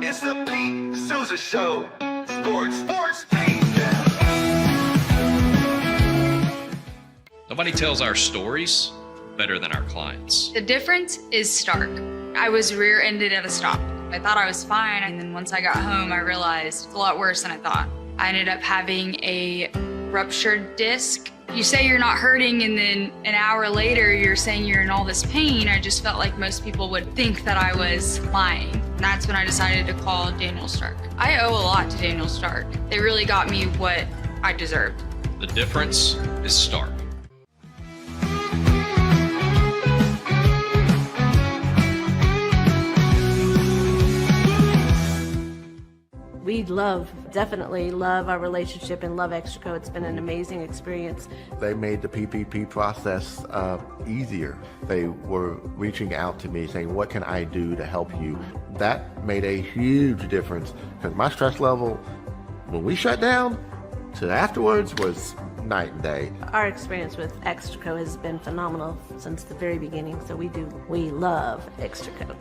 It's the Pete Sousa Show. Sports, Pete. Nobody tells our stories better than our clients. The difference is stark. I was rear-ended at a stop. I thought I was fine, and then once I got home, I realized it's a lot worse than I thought. I ended up having a ruptured disc. You say you're not hurting, and then an hour later, you're saying you're in all this pain. I just felt like most people would think that I was lying. And that's when I decided to call Daniel Stark. I owe a lot to Daniel Stark. They really got me what I deserved. The difference is stark. We definitely love our relationship and love Extraco. It's been an amazing experience. They made the PPP process easier. They were reaching out to me saying, what can I do to help you? That made a huge difference because my stress level when we shut down to afterwards was night and day. Our experience with Extraco has been phenomenal since the very beginning, so we love Extraco.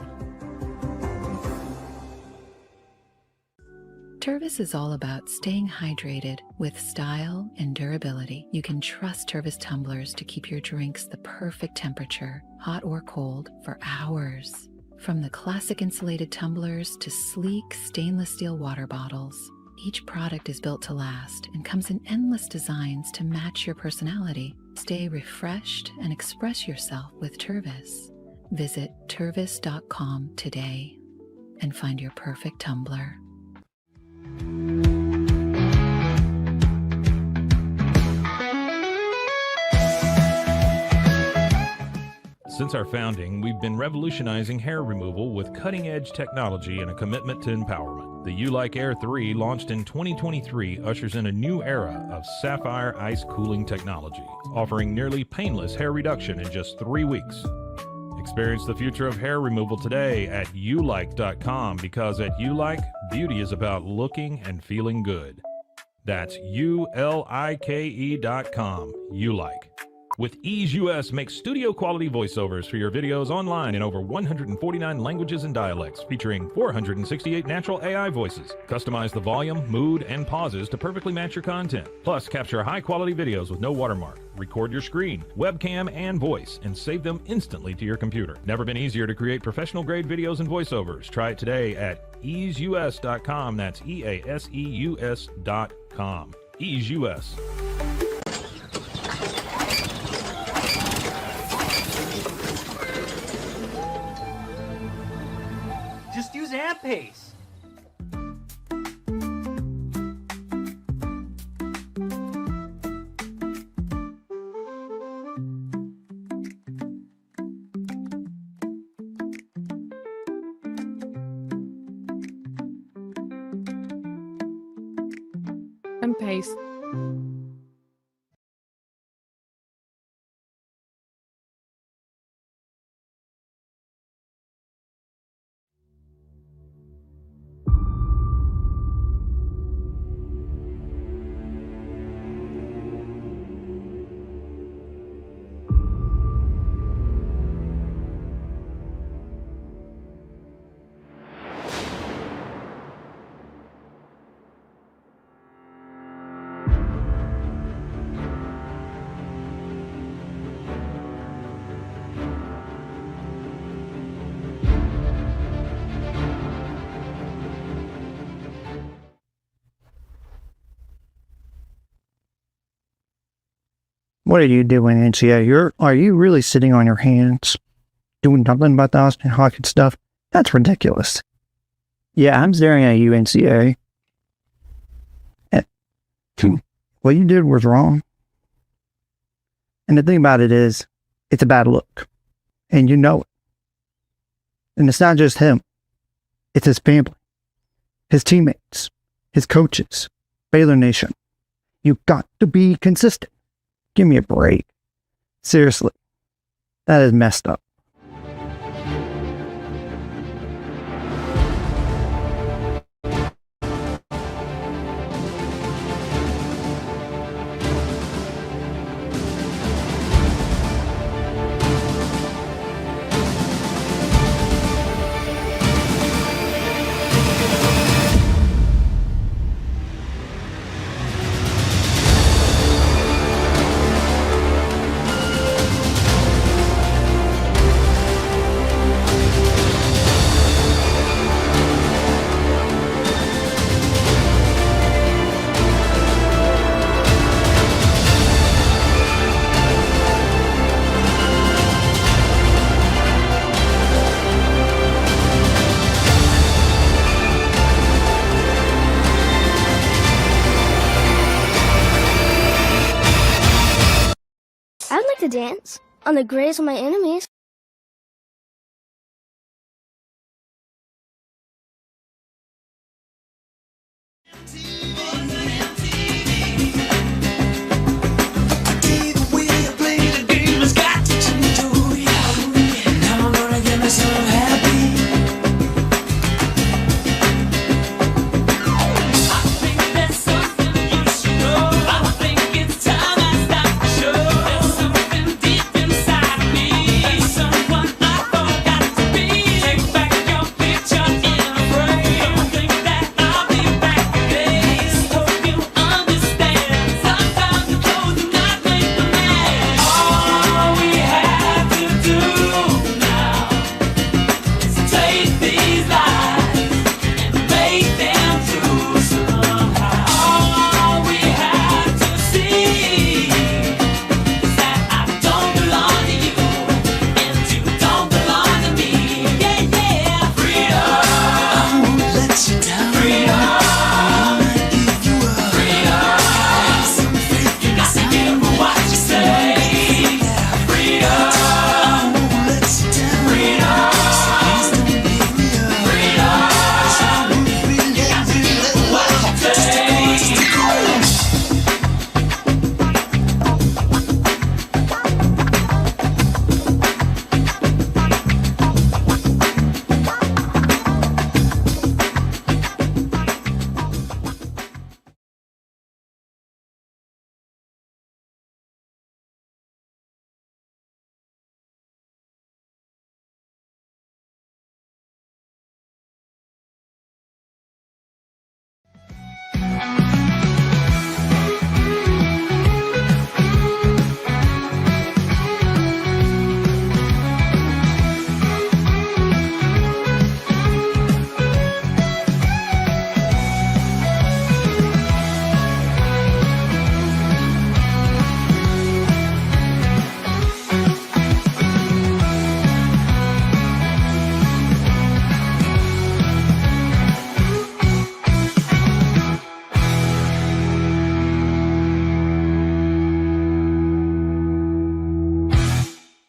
Tervis is all about staying hydrated with style and durability. You can trust Tervis tumblers to keep your drinks the perfect temperature, hot or cold, for hours. From the classic insulated tumblers to sleek stainless steel water bottles, each product is built to last and comes in endless designs to match your personality. Stay refreshed and express yourself with Tervis. Visit tervis.com today and find your perfect tumbler. Since our founding, we've been revolutionizing hair removal with cutting-edge technology and a commitment to empowerment. The You-Like Air 3, launched in 2023, ushers in a new era of sapphire ice cooling technology, offering nearly painless hair reduction in just 3 weeks. Experience the future of hair removal today at youlike.com, because at YouLike, beauty is about looking and feeling good. That's ULIKE.com. YouLike. With Ease US, make studio-quality voiceovers for your videos online in over 149 languages and dialects, featuring 468 natural AI voices. Customize the volume, mood, and pauses to perfectly match your content. Plus, capture high-quality videos with no watermark. Record your screen, webcam, and voice, and save them instantly to your computer. Never been easier to create professional-grade videos and voiceovers. Try it today at easeus.com. That's EASEUS.com. Ease US. Just use AMP-Pace. AMP-Pace. What are you doing, NCA? Are you really sitting on your hands doing nothing about the Ashtyn Hawkins stuff? That's ridiculous. Yeah, I'm staring at you, NCA. What you did was wrong. And the thing about it is, it's a bad look. And you know it. And it's not just him. It's his family, his teammates, his coaches, Baylor Nation. You've got to be consistent. Give me a break. Seriously. That is messed up. dance on the graves of my enemies.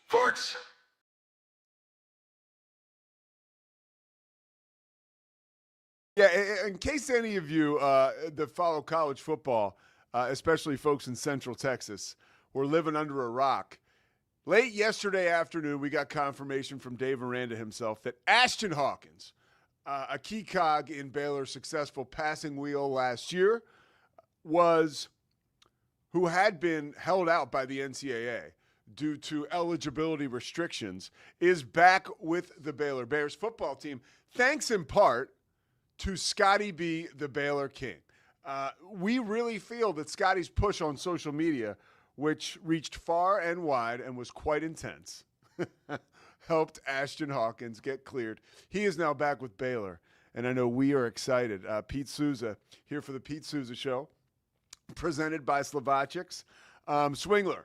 Sports. Yeah, in case any of you that follow college football, especially folks in Central Texas, were living under a rock, late yesterday afternoon we got confirmation from Dave Aranda himself that Ashtyn Hawkins, a key cog in Baylor's successful passing wheel last year, who had been held out by the NCAA due to eligibility restrictions, is back with the Baylor Bears football team, thanks in part to Scotty B, the Baylor King. We really feel that Scotty's push on social media, which reached far and wide and was quite intense, helped Ashtyn Hawkins get cleared. He is now back with Baylor, and I know we are excited. Pete Sousa here for the Pete Sousa Show, presented by Slovakics. Swingler,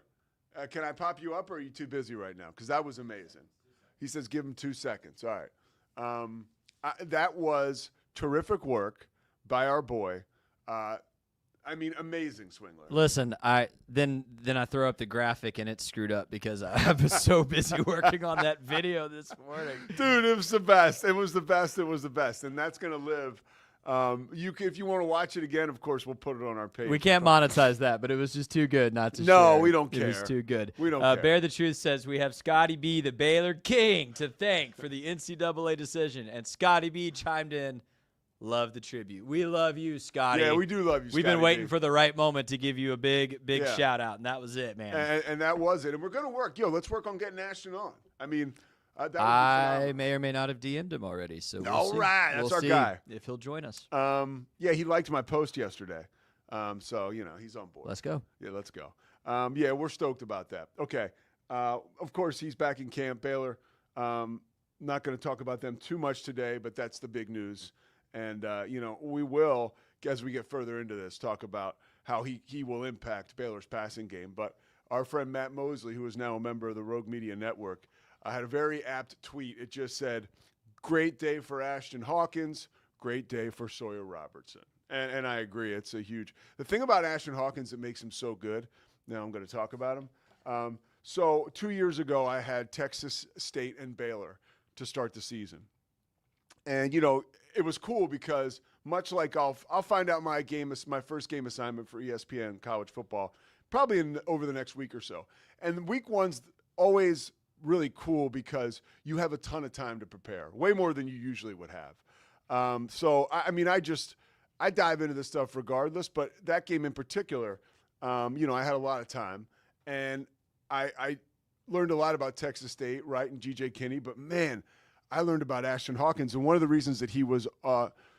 can I pop you up, or are you too busy right now? Because that was amazing. He says give him 2 seconds. All right. That was terrific work by our boy. Amazing, Swingler. Listen, then I throw up the graphic and it's screwed up because I was so busy working on that video this morning. Dude, it was the best. It was the best. It was the best. And that's going to live. If you want to watch it again, of course, we'll put it on our page. We can't monetize that, but it was just too good not to share. No, we don't care. It was too good. We don't care. Bear the Truth says we have Scotty B, the Baylor King, to thank for the NCAA decision. And Scotty B chimed in, love the tribute. We love you, Scotty. Yeah, we do love you, Scotty. We've been waiting for the right moment to give you a big shout out, and that was it, man. And that was it. And we're going to work. Let's work on getting Ashtyn on. That would be I may or may not have DM'd him already. So we'll all see. right, that's we'll our see guy. If he'll join us. He liked my post yesterday. So he's on board. Let's go. Yeah, let's go. We're stoked about that. Okay. Of course, he's back in camp. Baylor. Not going to talk about them too much today, but that's the big news. And we will, as we get further into this, talk about how he will impact Baylor's passing game. But our friend Matt Mosley, who is now a member of the Rogue Media Network, had a very apt tweet. It just said, "Great day for Ashtyn Hawkins, great day for Sawyer Robertson." And I agree. It's a huge – the thing about Ashtyn Hawkins that makes him so good, now I'm going to talk about him. So 2 years ago, I had Texas State and Baylor to start the season. And, it was cool because much like I'll find out my first game assignment for ESPN college football probably over the next week or so. And week one's always really cool because you have a ton of time to prepare, way more than you usually would have. So, I dive into this stuff regardless, but that game in particular, I had a lot of time. And I learned a lot about Texas State, right, and G.J. Kinney. But, man, I learned about Ashtyn Hawkins. And one of the reasons that he was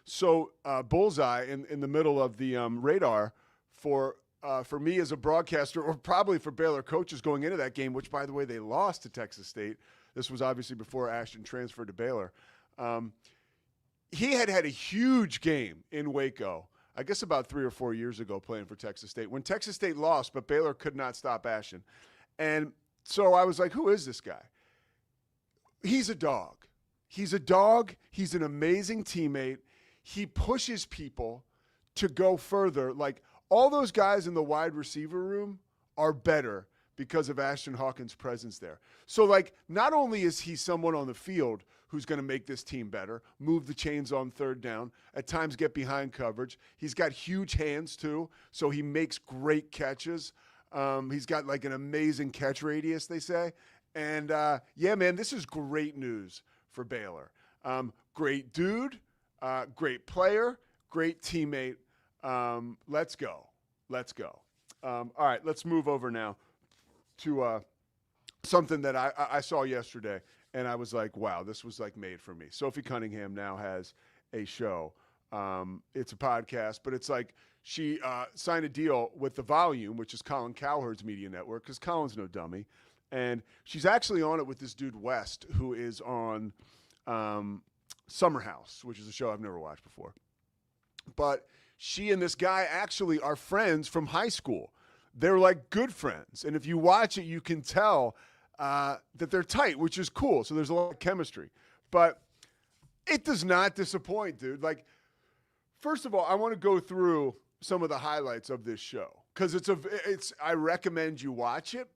so bullseye in the middle of the radar for me as a broadcaster, or probably for Baylor coaches going into that game, which, by the way, they lost to Texas State. This was obviously before Ashtyn transferred to Baylor. He had a huge game in Waco, I guess about 3 or 4 years ago, playing for Texas State, when Texas State lost, but Baylor could not stop Ashtyn. And so I was like, who is this guy? He's a dog. He's a dog. He's an amazing teammate. He pushes people to go further. Like, all those guys in the wide receiver room are better because of Ashtyn Hawkins' presence there. So, like, not only is he someone on the field who's going to make this team better, move the chains on third down, at times get behind coverage. He's got huge hands, too, so he makes great catches. He's got, like, an amazing catch radius, they say. And, yeah, man, this is great news for Baylor. Great dude, great player, great teammate. Let's go. All right, let's move over now to something that I saw yesterday, and I was like, wow, this was like made for me. Sophie Cunningham now has a show. It's a podcast, but it's like she signed a deal with The Volume, which is Colin Cowherd's media network, because Colin's no dummy. And she's actually on it with this dude, West, who is on Summer House, which is a show I've never watched before. But she and this guy actually are friends from high school. They're like good friends. And if you watch it, you can tell that they're tight, which is cool. So there's a lot of chemistry. But it does not disappoint, dude. Like, first of all, I want to go through some of the highlights of this show because I recommend you watch it.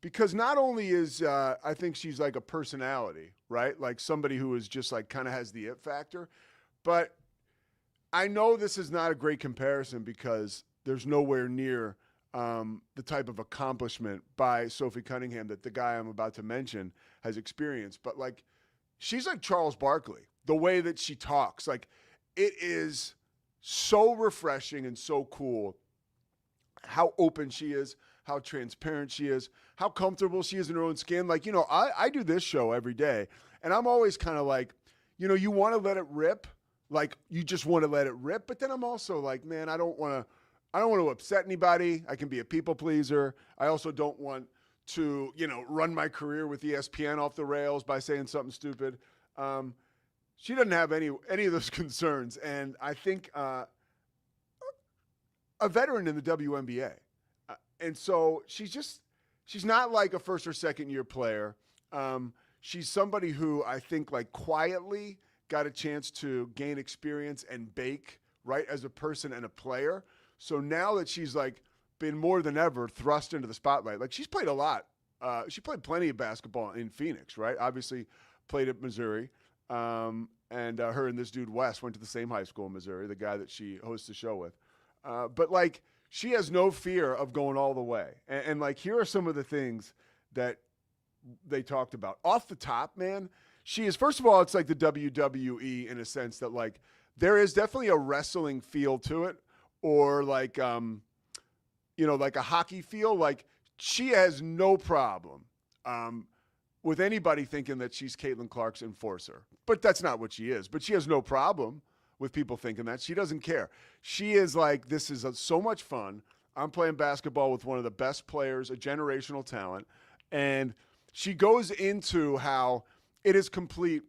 Because not only is I think she's like a personality, right? Like somebody who is just like kind of has the it factor. But I know this is not a great comparison because there's nowhere near the type of accomplishment by Sophie Cunningham that the guy I'm about to mention has experienced. But like, she's like Charles Barkley, the way that she talks. Like, it is so refreshing and so cool how open she is, how transparent she is, how comfortable she is in her own skin. Like, I do this show every day, and I'm always kind of like, you want to let it rip. Like, you just want to let it rip. But then I'm also like, man, I don't want to upset anybody. I can be a people pleaser. I also don't want to, run my career with ESPN off the rails by saying something stupid. She doesn't have any of those concerns. And I think a veteran in the WNBA. And so she's not like a first or second year player. She's somebody who I think like quietly got a chance to gain experience and bake, right, as a person and a player. So now that she's like been more than ever thrust into the spotlight, like she's played a lot. She played plenty of basketball in Phoenix, right? Obviously played at Missouri. And her and this dude Wes went to the same high school in Missouri, the guy that she hosts the show with. But like, she has no fear of going all the way. And like, here are some of the things that they talked about. Off the top, man, she is, first of all, it's like the WWE in a sense that like, there is definitely a wrestling feel to it, or like, like a hockey feel. Like, she has no problem with anybody thinking that she's Caitlin Clark's enforcer. But that's not what she is. But she has no problem with people thinking that. She doesn't care. She is like, this is so much fun. I'm playing basketball with one of the best players, a generational talent. And she goes into how it is complete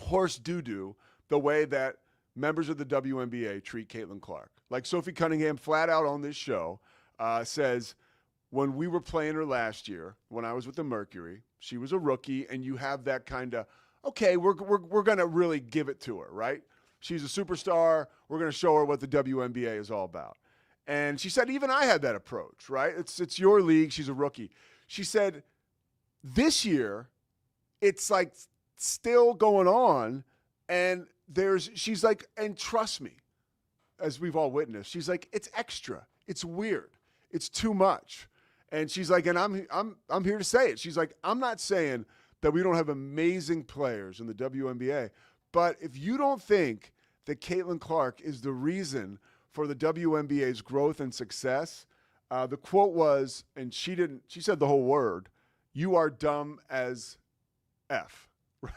horse doo-doo the way that members of the WNBA treat Caitlin Clark. Like, Sophie Cunningham flat out on this show says, when we were playing her last year, when I was with the Mercury, she was a rookie, and you have that kind of, okay, we're going to really give it to her, right? She's a superstar. We're going to show her what the WNBA is all about. And she said, even I had that approach, right? It's your league. She's a rookie. She said, this year, it's like still going on. And she's like, and trust me, as we've all witnessed, she's like, it's extra. It's weird. It's too much. And she's like, and I'm here to say it. She's like, I'm not saying that we don't have amazing players in the WNBA, but if you don't think that Caitlin Clark is the reason for the WNBA's growth and success, the quote was, and she said the whole word, "You are dumb as F,"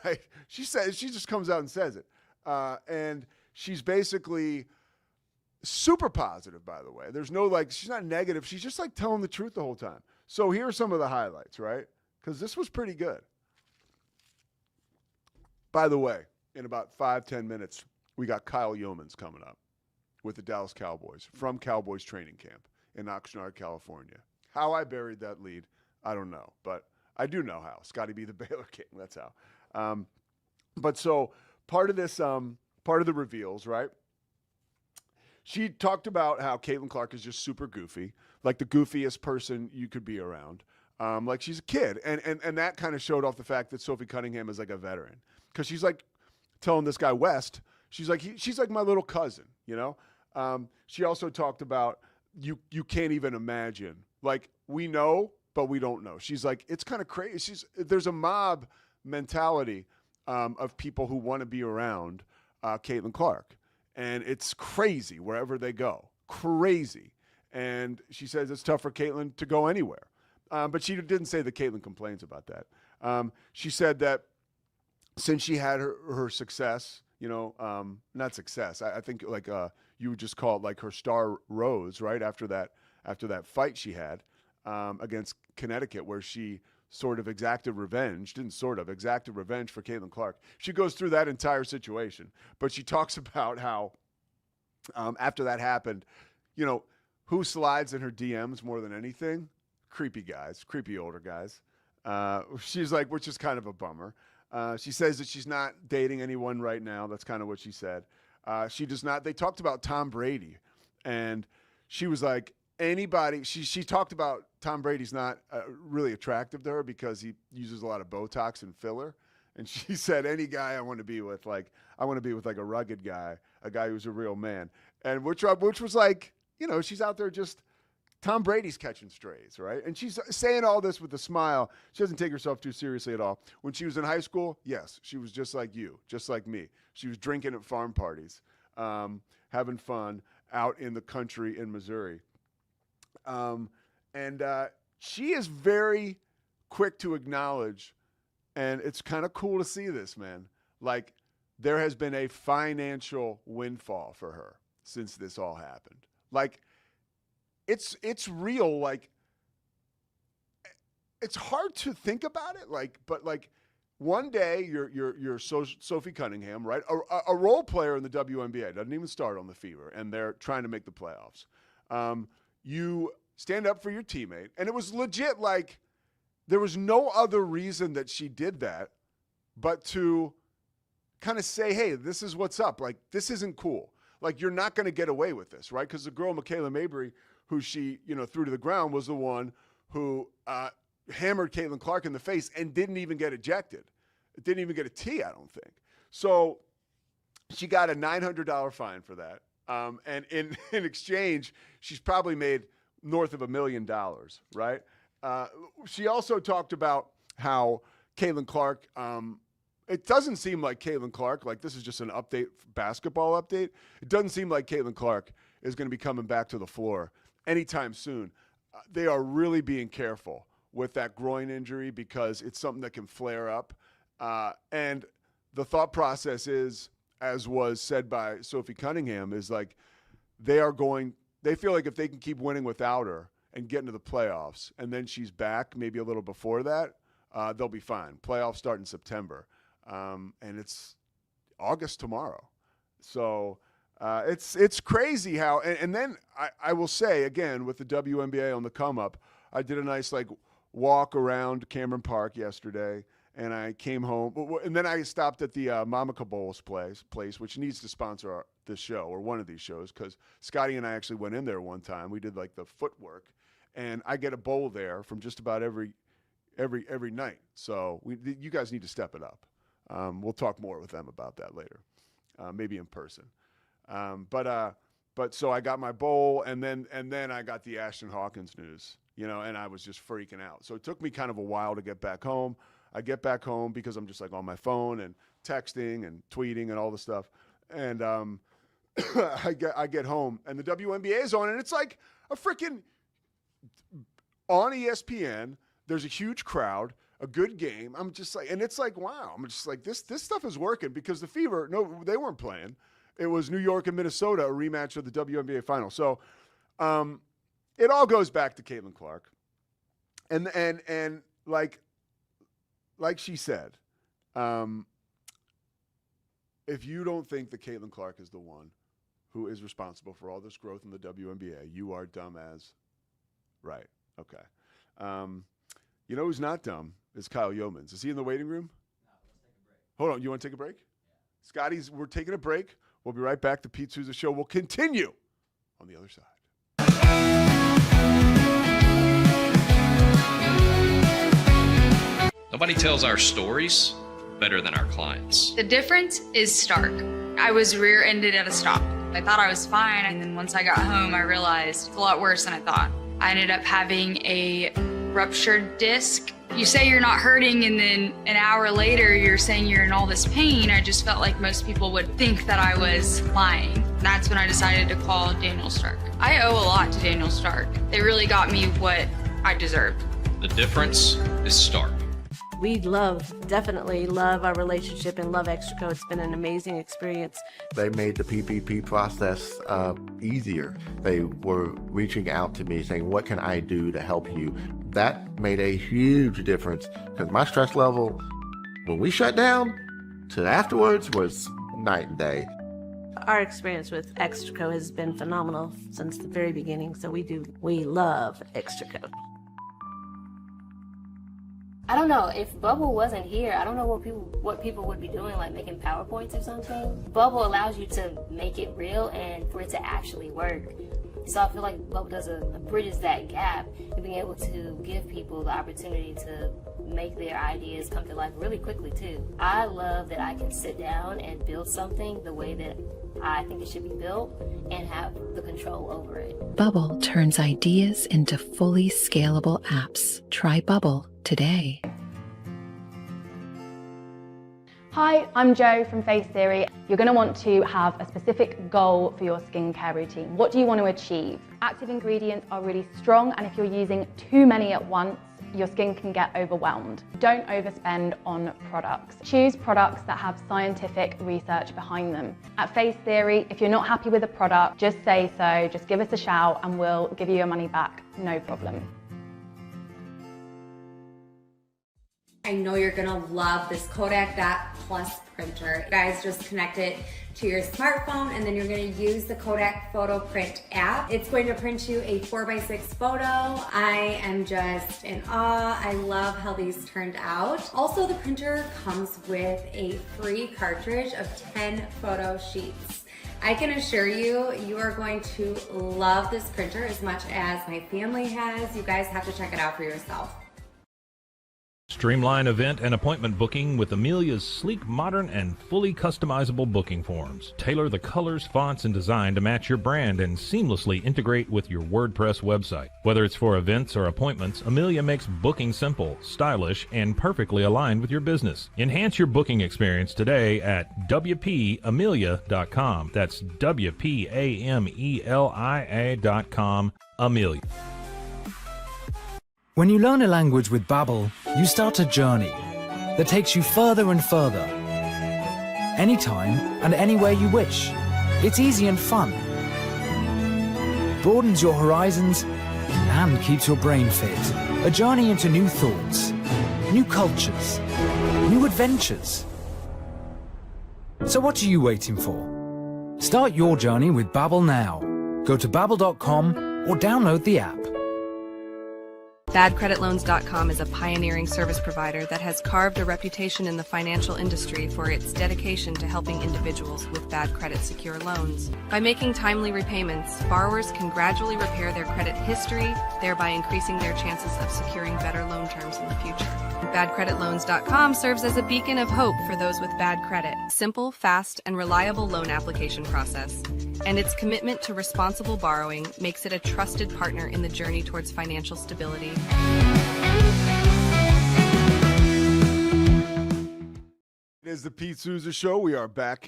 right? She just comes out and says it. And she's basically super positive, by the way. There's no she's not negative. She's just like telling the truth the whole time. So here are some of the highlights, right? Because this was pretty good. By the way, in about 5-10 minutes, we got Kyle Youmans coming up with the Dallas Cowboys from Cowboys training camp in Oxnard, California. How I buried that lead, I don't know, but I do know how. Scotty be the Baylor King, that's how. But so part of this, part of the reveals, right? She talked about how Caitlin Clark is just super goofy, like the goofiest person you could be around. Like she's a kid. And that kind of showed off the fact that Sophie Cunningham is like a veteran. Because she's like telling this guy West, she's like my little cousin, you know? She also talked about you can't even imagine. Like we know, but we don't know. She's like, it's kind of crazy. There's a mob mentality of people who want to be around Caitlin Clark. And it's crazy wherever they go. Crazy. And she says it's tough for Caitlin to go anywhere. But she didn't say that Caitlin complains about that. She said that since she had her success, you know, not success, I think like you would just call it like her star rose, right? After that fight she had against Connecticut, where she exacted revenge for Caitlin Clark. She goes through that entire situation, but she talks about how after that happened, you know, who slides in her DMs more than anything? Creepy guys, creepy older guys. She's like, which is kind of a bummer. She says that she's not dating anyone right now. That's kind of what she said. She does not. They talked about Tom Brady, and she was like, anybody. She talked about Tom Brady's not really attractive to her because he uses a lot of Botox and filler. And she said, any guy I want to be with, like a rugged guy, a guy who's a real man. And which was like, you know, she's out there just. Tom Brady's catching strays, right? And she's saying all this with a smile. She doesn't take herself too seriously at all. When she was in high school, yes, she was just like you, just like me. She was drinking at farm parties, having fun out in the country in Missouri. And she is very quick to acknowledge, and it's kind of cool to see this, man. Like, there has been a financial windfall for her since this all happened. Like, it's real. Like, it's hard to think about it. Like, but like, one day you're Sophie Cunningham, right? A role player in the WNBA, doesn't even start on the Fever, and they're trying to make the playoffs. You stand up for your teammate, and it was legit. Like, there was no other reason that she did that, but to kind of say, hey, this is what's up. Like, this isn't cool. Like, you're not going to get away with this, right? Because the girl, Michaela Mabry, who she, you know, threw to the ground, was the one who hammered Caitlin Clark in the face and didn't even get ejected. It didn't even get a T, I don't think. So she got a $900 fine for that. And in exchange, she's probably made north of $1 million, right? She also talked about how Caitlin Clark, it doesn't seem like Caitlin Clark, like this is just an update, basketball update. It doesn't seem like Caitlin Clark is going to be coming back to the floor anytime soon. They are really being careful with that groin injury because it's something that can flare up. And the thought process is, as was said by Sophie Cunningham, is like they feel like if they can keep winning without her and get into the playoffs, and then she's back maybe a little before that, they'll be fine. Playoffs start in September. And it's August tomorrow. So it's crazy how, and then I will say again, with the WNBA on the come up, I did a nice like walk around Cameron Park yesterday, and I came home, and then I stopped at the Mama Cabola's place, which needs to sponsor this show or one of these shows, because Scotty and I actually went in there one time. We did like the footwork, and I get a bowl there from just about every night. So you guys need to step it up. We'll talk more with them about that later, maybe in person. But so I got my bowl, and then I got the Ashtyn Hawkins news, and I was just freaking out. So it took me kind of a while to get back home. I get back home because I'm just like on my phone and texting and tweeting and all the stuff. And I get home, and the WNBA is on, and it's like a freaking on ESPN. There's a huge crowd, a good game. I'm just like, and it's like, wow. I'm just like, this stuff is working, because the Fever, no, they weren't playing. It was New York and Minnesota, a rematch of the WNBA final. So it all goes back to Caitlin Clark. And like she said, if you don't think that Caitlin Clark is the one who is responsible for all this growth in the WNBA, you are dumb as right. Okay. You know who's not dumb is Kyle Youmans. Is he in the waiting room? No, let's take a break. Hold on. You want to take a break? Yeah. We're taking a break. We'll be right back. The Pete Sousa Show will continue on the other side. Nobody tells our stories better than our clients. The difference is stark. I was rear-ended at a stop. I thought I was fine, and then once I got home, I realized it's a lot worse than I thought. I ended up having a ruptured disc. You say you're not hurting, and then an hour later you're saying you're in all this pain. I just felt like most people would think that I was lying. That's when I decided to call Daniel Stark. I owe a lot to Daniel Stark. They really got me what I deserved. The difference is stark. We definitely love our relationship and love Extraco. It's been an amazing experience. They made the PPP process easier. They were reaching out to me saying, what can I do to help you? That made a huge difference, because my stress level, when we shut down to afterwards, was night and day. Our experience with Extraco has been phenomenal since the very beginning, so we love Extraco. I don't know, if Bubble wasn't here, I don't know what people would be doing, like making PowerPoints or something. Bubble allows you to make it real and for it to actually work. So I feel like Bubble bridges that gap and being able to give people the opportunity to make their ideas come to life really quickly too. I love that I can sit down and build something the way that I think it should be built and have the control over it. Bubble turns ideas into fully scalable apps. Try Bubble today. Hi, I'm Jo from Face Theory. You're going to want to have a specific goal for your skincare routine. What do you want to achieve? Active ingredients are really strong, and if you're using too many at once, your skin can get overwhelmed. Don't overspend on products. Choose products that have scientific research behind them. At Face Theory, if you're not happy with a product, just say so, just give us a shout and we'll give you your money back, no problem. I know you're gonna love this Kodak Dot Plus printer. You guys just connect it to your smartphone, and then you're gonna use the Kodak Photo Print app. It's going to print you a 4x6 photo. I am just in awe. I love how these turned out. Also, the printer comes with a free cartridge of 10 photo sheets. I can assure you, you are going to love this printer as much as my family has. You guys have to check it out for yourself. Streamline event and appointment booking with Amelia's sleek, modern, and fully customizable booking forms. Tailor the colors, fonts, and design to match your brand and seamlessly integrate with your WordPress website. Whether it's for events or appointments, Amelia makes booking simple, stylish, and perfectly aligned with your business. Enhance your booking experience today at WPAmelia.com. That's WPAMELIA.com. Amelia. When you learn a language with Babbel, you start a journey that takes you further and further. Anytime and anywhere you wish. It's easy and fun. Broadens your horizons and keeps your brain fit. A journey into new thoughts, new cultures, new adventures. So what are you waiting for? Start your journey with Babbel now. Go to babbel.com or download the app. BadCreditLoans.com is a pioneering service provider that has carved a reputation in the financial industry for its dedication to helping individuals with bad credit secure loans. By making timely repayments, borrowers can gradually repair their credit history, thereby increasing their chances of securing better loan terms in the future. BadCreditLoans.com serves as a beacon of hope for those with bad credit. Simple, fast, and reliable loan application process. And its commitment to responsible borrowing makes it a trusted partner in the journey towards financial stability. It is the Pete Sousa Show. We are back,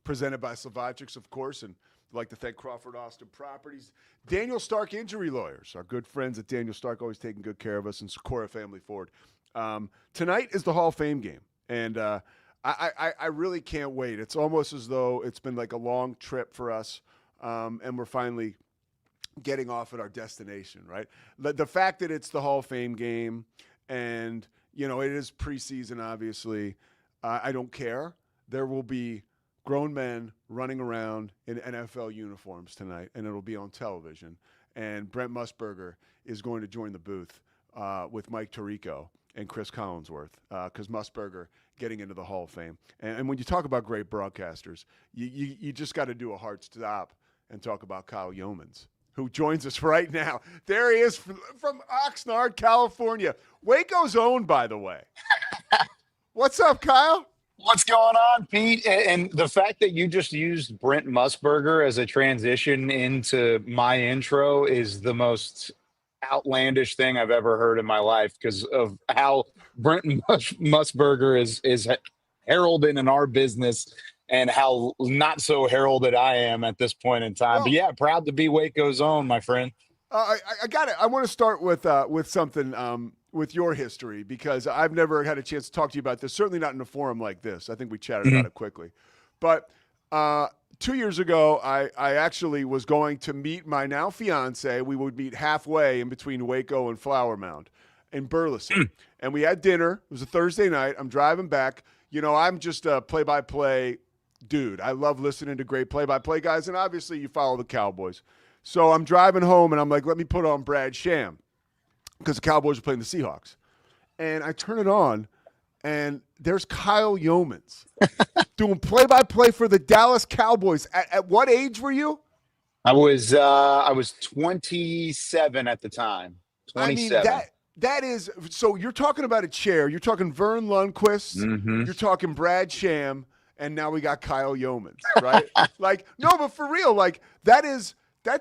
presented by Slovatrics, of course, and I'd like to thank Crawford Austin Properties. Daniel Stark Injury Lawyers, our good friends at Daniel Stark, always taking good care of us, and Socorro Family Ford. Tonight is the Hall of Fame game, and I really can't wait. It's almost as though it's been like a long trip for us, and we're finally getting off at our destination, right? The fact that it's the Hall of Fame game, and, you know, it is preseason, obviously, I don't care. There will be grown men running around in NFL uniforms tonight, and it'll be on television. And Brent Musburger is going to join the booth with Mike Tirico and Chris Collinsworth, because Musburger getting into the Hall of Fame. And when you talk about great broadcasters, you just got to do a hard stop and talk about Kyle Youmans, who joins us right now. There he is from Oxnard, California. Waco's own, by the way. What's up, Kyle? What's going on, Pete? And the fact that you just used Brent Musburger as a transition into my intro is the most outlandish thing I've ever heard in my life, because of how Brent Musburger is heralded in our business and how not so heralded I am at this point in time. But yeah, proud to be Waco's own, my friend. I got it. I want to start with something with your history, because I've never had a chance to talk to you about this, certainly not in a forum like this. I think we chatted about it quickly. But 2 years ago, I actually was going to meet my now fiance. We would meet halfway in between Waco and Flower Mound in Burleson. And we had dinner. It was a Thursday night. I'm driving back. You know, I'm just a play-by-play dude. I love listening to great play-by-play guys, and obviously you follow the Cowboys. So I'm driving home, and I'm like, let me put on Brad Sham, because the Cowboys are playing the Seahawks. And I turn it on, and there's Kyle Youmans doing play-by-play for the Dallas Cowboys. At what age were you? I was 27 at the time. 27. I mean, that is – so you're talking about a chair. You're talking Vern Lundquist. You're talking Brad Sham, and now we got Kyle Youmans, right? Like, no, but for real, like, that's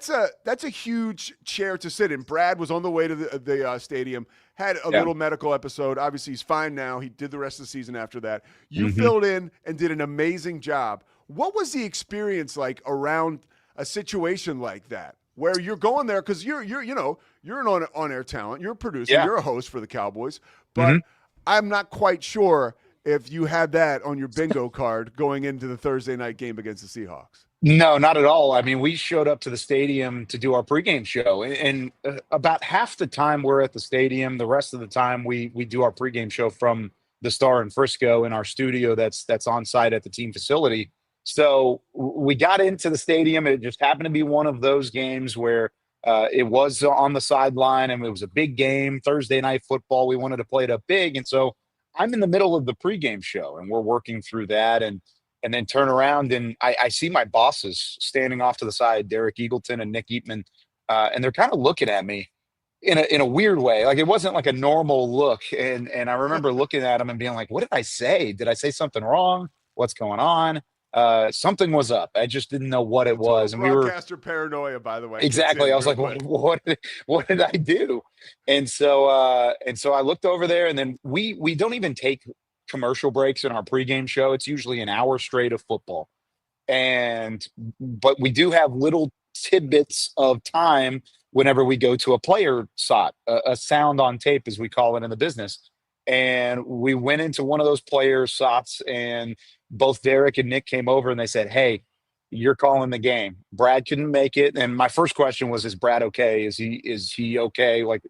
a huge chair to sit in. Brad was on the way to the stadium, had a little medical episode. Obviously, he's fine now. He did the rest of the season after that. You filled in and did an amazing job. What was the experience like around a situation like that, where you're going there because you're an on-air talent, you're a producer, you're a host for the Cowboys, but I'm not quite sure if you had that on your bingo card going into the Thursday night game against the Seahawks. No, not at all. I mean, we showed up to the stadium to do our pregame show, and about half the time we're at the stadium. The rest of the time we do our pregame show from the Star in Frisco in our studio that's on site at the team facility. So we got into the stadium. It just happened to be one of those games where it was on the sideline, and it was a big game, Thursday night football. We wanted to play it up big, and so I'm in the middle of the pregame show, and we're working through that, and then turn around, and I see my bosses standing off to the side, Derek Eagleton and Nick Eatman, and they're kind of looking at me in a weird way. Like, it wasn't like a normal look. And I remember looking at them and being like, what did I say? Did I say something wrong? What's going on? Something was up. I just didn't know what it was. And we were broadcaster paranoia, by the way. Exactly. I was like, what did I do? And so I looked over there, and then we don't even take commercial breaks in our pregame show. It's usually an hour straight of football. But we do have little tidbits of time whenever we go to a player shot, a sound on tape, as we call it in the business. And we went into one of those player shots, and both Derek and Nick came over and they said, hey, you're calling the game. Brad couldn't make it. And my first question was, is Brad okay? Is he okay? Like,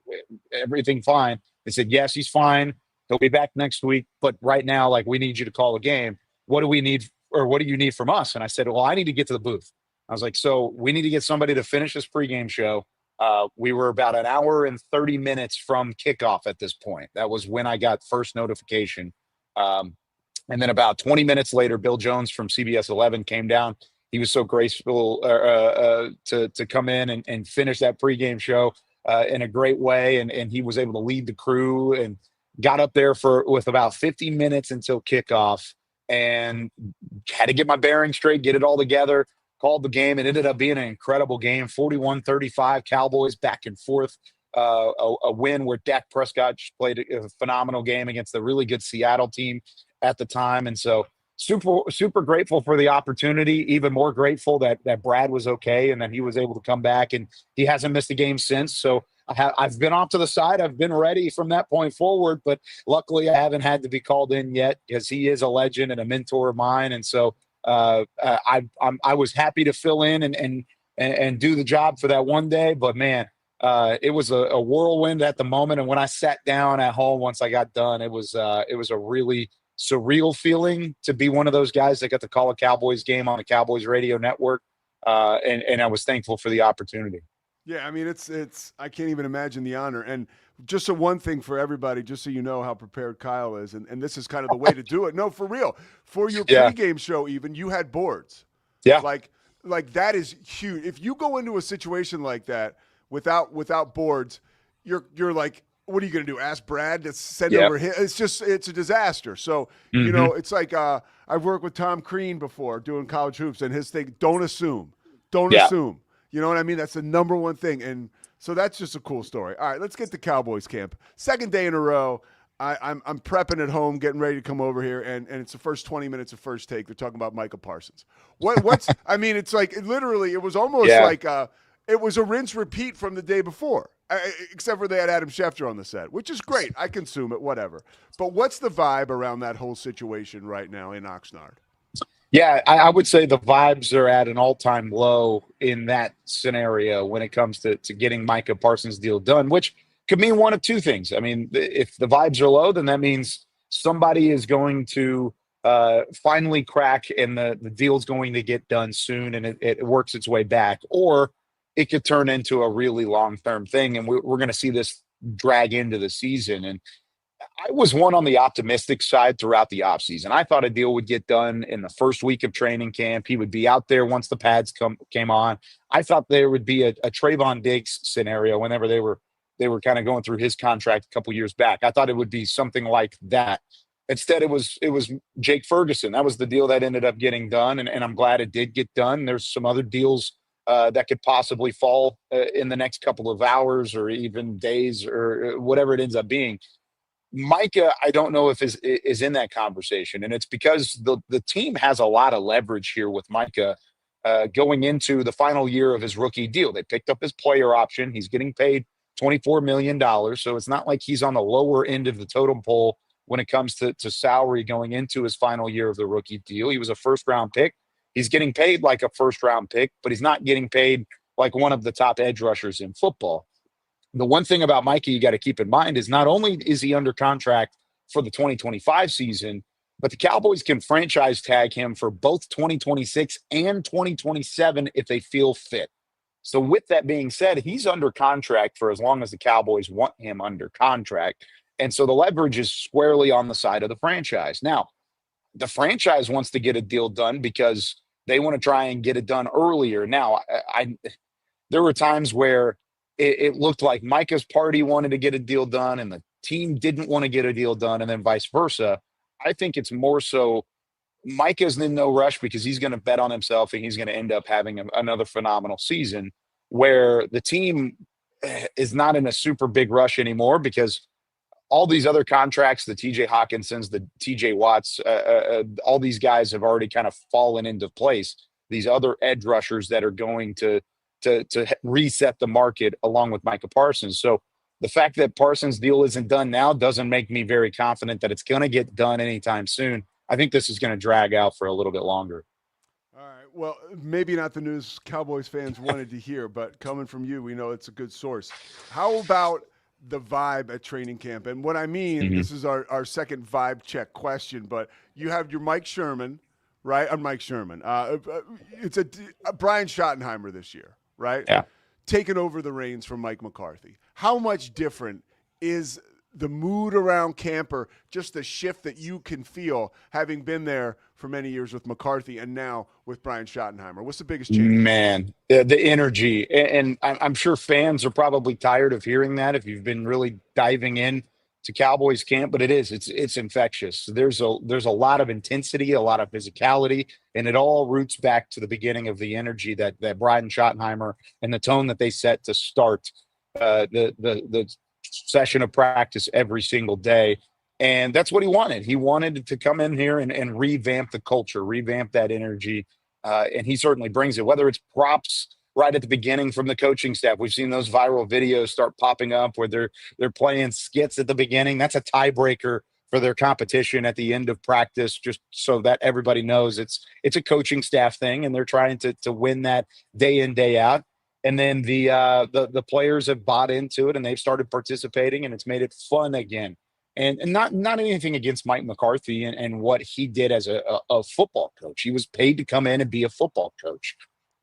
everything fine? They said, yes, he's fine. He'll be back next week. But right now, like, we need you to call a game. What do we need, or what do you need from us? And I said, well, I need to get to the booth. I was like, so we need to get somebody to finish this pregame show. We were about an hour and 30 minutes from kickoff at this point. That was when I got first notification. And then about 20 minutes later, Bill Jones from CBS 11 came down. He was so graceful to come in and finish that pregame show in a great way. And he was able to lead the crew and got up there with about 50 minutes until kickoff and had to get my bearings straight, get it all together, called the game. It ended up being an incredible game, 41-35, Cowboys back and forth. A win where Dak Prescott just played a phenomenal game against a really good Seattle team at the time. And so super grateful for the opportunity, even more grateful that Brad was okay and that he was able to come back, and he hasn't missed a game since. So I've been off to the side. I've been ready from that point forward, but luckily I haven't had to be called in yet because he is a legend and a mentor of mine. And so I was happy to fill in and do the job for that one day, but man, it was a whirlwind at the moment. And when I sat down at home, once I got done, it was a really surreal feeling to be one of those guys that got to call a Cowboys game on the Cowboys radio network. And I was thankful for the opportunity. Yeah, I mean, it's I can't even imagine the honor. And just one thing for everybody, just so you know how prepared Kyle is, and this is kind of the way to do it. No, for real. For your pregame show, even, you had boards. Yeah. Like that is huge. If you go into a situation like that without boards, you're like, what are you going to do? Ask Brad to send over him? It's a disaster. So, you know, it's like I've worked with Tom Crean before doing college hoops, and his thing, don't assume. Don't assume. You know what I mean? That's the number one thing. And so that's just a cool story. All right, let's get to Cowboys camp. Second day in a row. I'm prepping at home, getting ready to come over here, and it's the first 20 minutes of First Take. They're talking about Micah Parsons. What's I mean, it's like literally it was almost like it was a rinse repeat from the day before. Except for they had Adam Schefter on the set, which is great. I consume it, whatever. But what's the vibe around that whole situation right now in Oxnard? Yeah, I would say the vibes are at an all-time low in that scenario when it comes to getting Micah Parsons' deal done, which could mean one of two things. I mean, if the vibes are low, then that means somebody is going to finally crack and the deal's going to get done soon and it works its way back. Or it could turn into a really long-term thing, and we're going to see this drag into the season. And I was one on the optimistic side throughout the offseason. I thought a deal would get done in the first week of training camp. He would be out there once the pads came on. I thought there would be a Trayvon Diggs scenario whenever they were kind of going through his contract a couple years back. I thought it would be something like that. Instead, it was Jake Ferguson. That was the deal that ended up getting done, and I'm glad it did get done. There's some other deals that could possibly fall in the next couple of hours or even days or whatever it ends up being. Micah, I don't know if is in that conversation, and it's because the team has a lot of leverage here with Micah going into the final year of his rookie deal. They picked up his player option. He's getting paid $24 million, so it's not like he's on the lower end of the totem pole when it comes to salary going into his final year of the rookie deal. He was a first-round pick. He's getting paid like a first-round pick, but he's not getting paid like one of the top edge rushers in football. The one thing about Mikey you got to keep in mind is not only is he under contract for the 2025 season, but the Cowboys can franchise tag him for both 2026 and 2027 if they feel fit. So with that being said, he's under contract for as long as the Cowboys want him under contract. And so the leverage is squarely on the side of the franchise. Now, the franchise wants to get a deal done because they want to try and get it done earlier. Now, there were times where it looked like Micah's party wanted to get a deal done and the team didn't want to get a deal done, and then vice versa. I think it's more so Micah's in no rush because he's going to bet on himself and he's going to end up having another phenomenal season, where the team is not in a super big rush anymore because all these other contracts, the TJ Hawkinsons, the TJ Watts, all these guys have already kind of fallen into place. These other edge rushers that are going to reset the market along with Micah Parsons. So the fact that Parsons' deal isn't done now doesn't make me very confident that it's going to get done anytime soon. I think this is going to drag out for a little bit longer. All right. Well, maybe not the news Cowboys fans wanted to hear, but coming from you, we know it's a good source. How about the vibe at training camp? And what I mean, this is our second vibe check question, but you have your Mike Sherman, right? Mike Sherman. It's a Brian Schottenheimer this year, right? Yeah. taken over the reins from Mike McCarthy. How much different is the mood around camp, or just the shift that you can feel having been there for many years with McCarthy and now with Brian Schottenheimer? What's the biggest change? Man, the energy. And I'm sure fans are probably tired of hearing that if you've been really diving in to Cowboys camp, but it's infectious. There's a lot of intensity, a lot of physicality, and it all roots back to the beginning of the energy that Brian Schottenheimer and the tone that they set to start the session of practice every single day. And that's what he wanted. He wanted to come in here and revamp the culture, revamp that energy. And he certainly brings it, whether it's props right at the beginning from the coaching staff. We've seen those viral videos start popping up where they're playing skits at the beginning. That's a tiebreaker for their competition at the end of practice, just so that everybody knows it's a coaching staff thing, and they're trying to win that day in, day out. And then the players have bought into it, and they've started participating, and it's made it fun again. And not anything against Mike McCarthy and what he did as a football coach. He was paid to come in and be a football coach.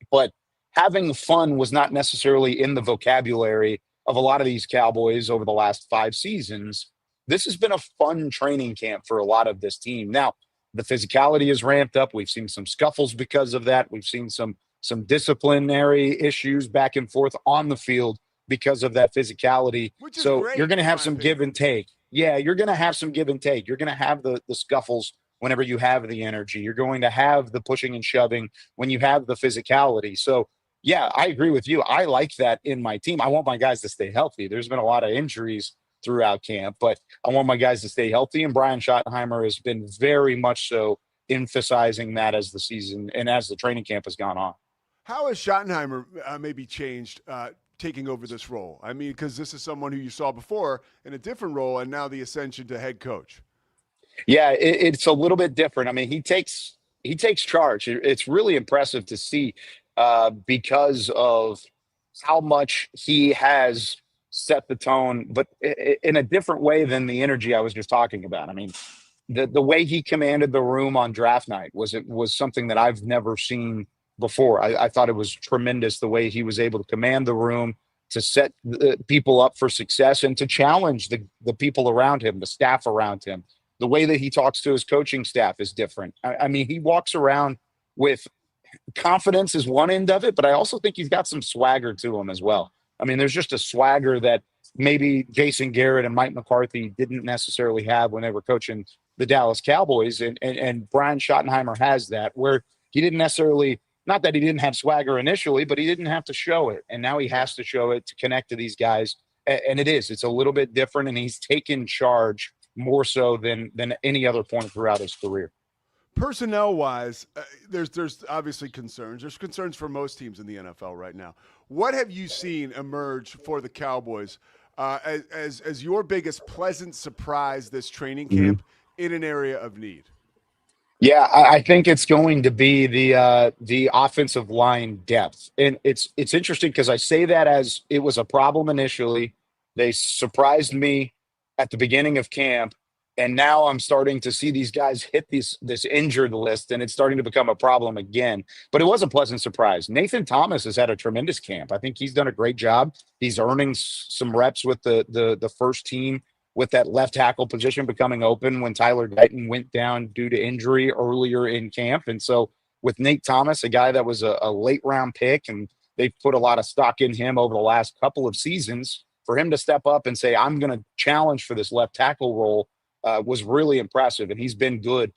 But having fun was not necessarily in the vocabulary of a lot of these Cowboys over the last 5 seasons. This has been a fun training camp for a lot of this team. Now, the physicality is ramped up. We've seen some scuffles because of that. We've seen some disciplinary issues back and forth on the field because of that physicality. So you're going to have some give and take. Yeah, you're going to have some give and take. You're going to have the scuffles whenever you have the energy. You're going to have the pushing and shoving when you have the physicality. So, yeah, I agree with you. I like that in my team. I want my guys to stay healthy. There's been a lot of injuries throughout camp, but I want my guys to stay healthy. And Brian Schottenheimer has been very much so emphasizing that as the season and as the training camp has gone on. How has Schottenheimer maybe changed taking over this role? I mean, because this is someone who you saw before in a different role, and now the ascension to head coach. Yeah, it's a little bit different. I mean, he takes charge. It's really impressive to see because of how much he has set the tone, but in a different way than the energy I was just talking about. I mean, the way he commanded the room on draft night was something that I've never seen before. I thought it was tremendous the way he was able to command the room, to set people up for success, and to challenge the people around him, the staff around him. The way that he talks to his coaching staff is different. I mean, he walks around with confidence is one end of it, but I also think he's got some swagger to him as well. I mean, there's just a swagger that maybe Jason Garrett and Mike McCarthy didn't necessarily have when they were coaching the Dallas Cowboys. And Brian Schottenheimer has that, where he didn't necessarily, not that he didn't have swagger initially, but he didn't have to show it. And now he has to show it to connect to these guys. And it's a little bit different, and he's taken charge more so than any other point throughout his career. Personnel-wise, there's obviously concerns. There's concerns for most teams in the NFL right now. What have you seen emerge for the Cowboys as your biggest pleasant surprise this training camp in an area of need? Yeah, I think it's going to be the offensive line depth. And it's interesting because I say that as it was a problem initially. They surprised me at the beginning of camp, and now I'm starting to see these guys hit this injured list, and it's starting to become a problem again. But it was a pleasant surprise. Nathan Thomas has had a tremendous camp. I think he's done a great job. He's earning some reps with the first team, with that left tackle position becoming open when Tyler Guyton went down due to injury earlier in camp. And so with Nate Thomas, a guy that was a late round pick, and they've put a lot of stock in him over the last couple of seasons, for him to step up and say, I'm going to challenge for this left tackle role was really impressive. And he's been good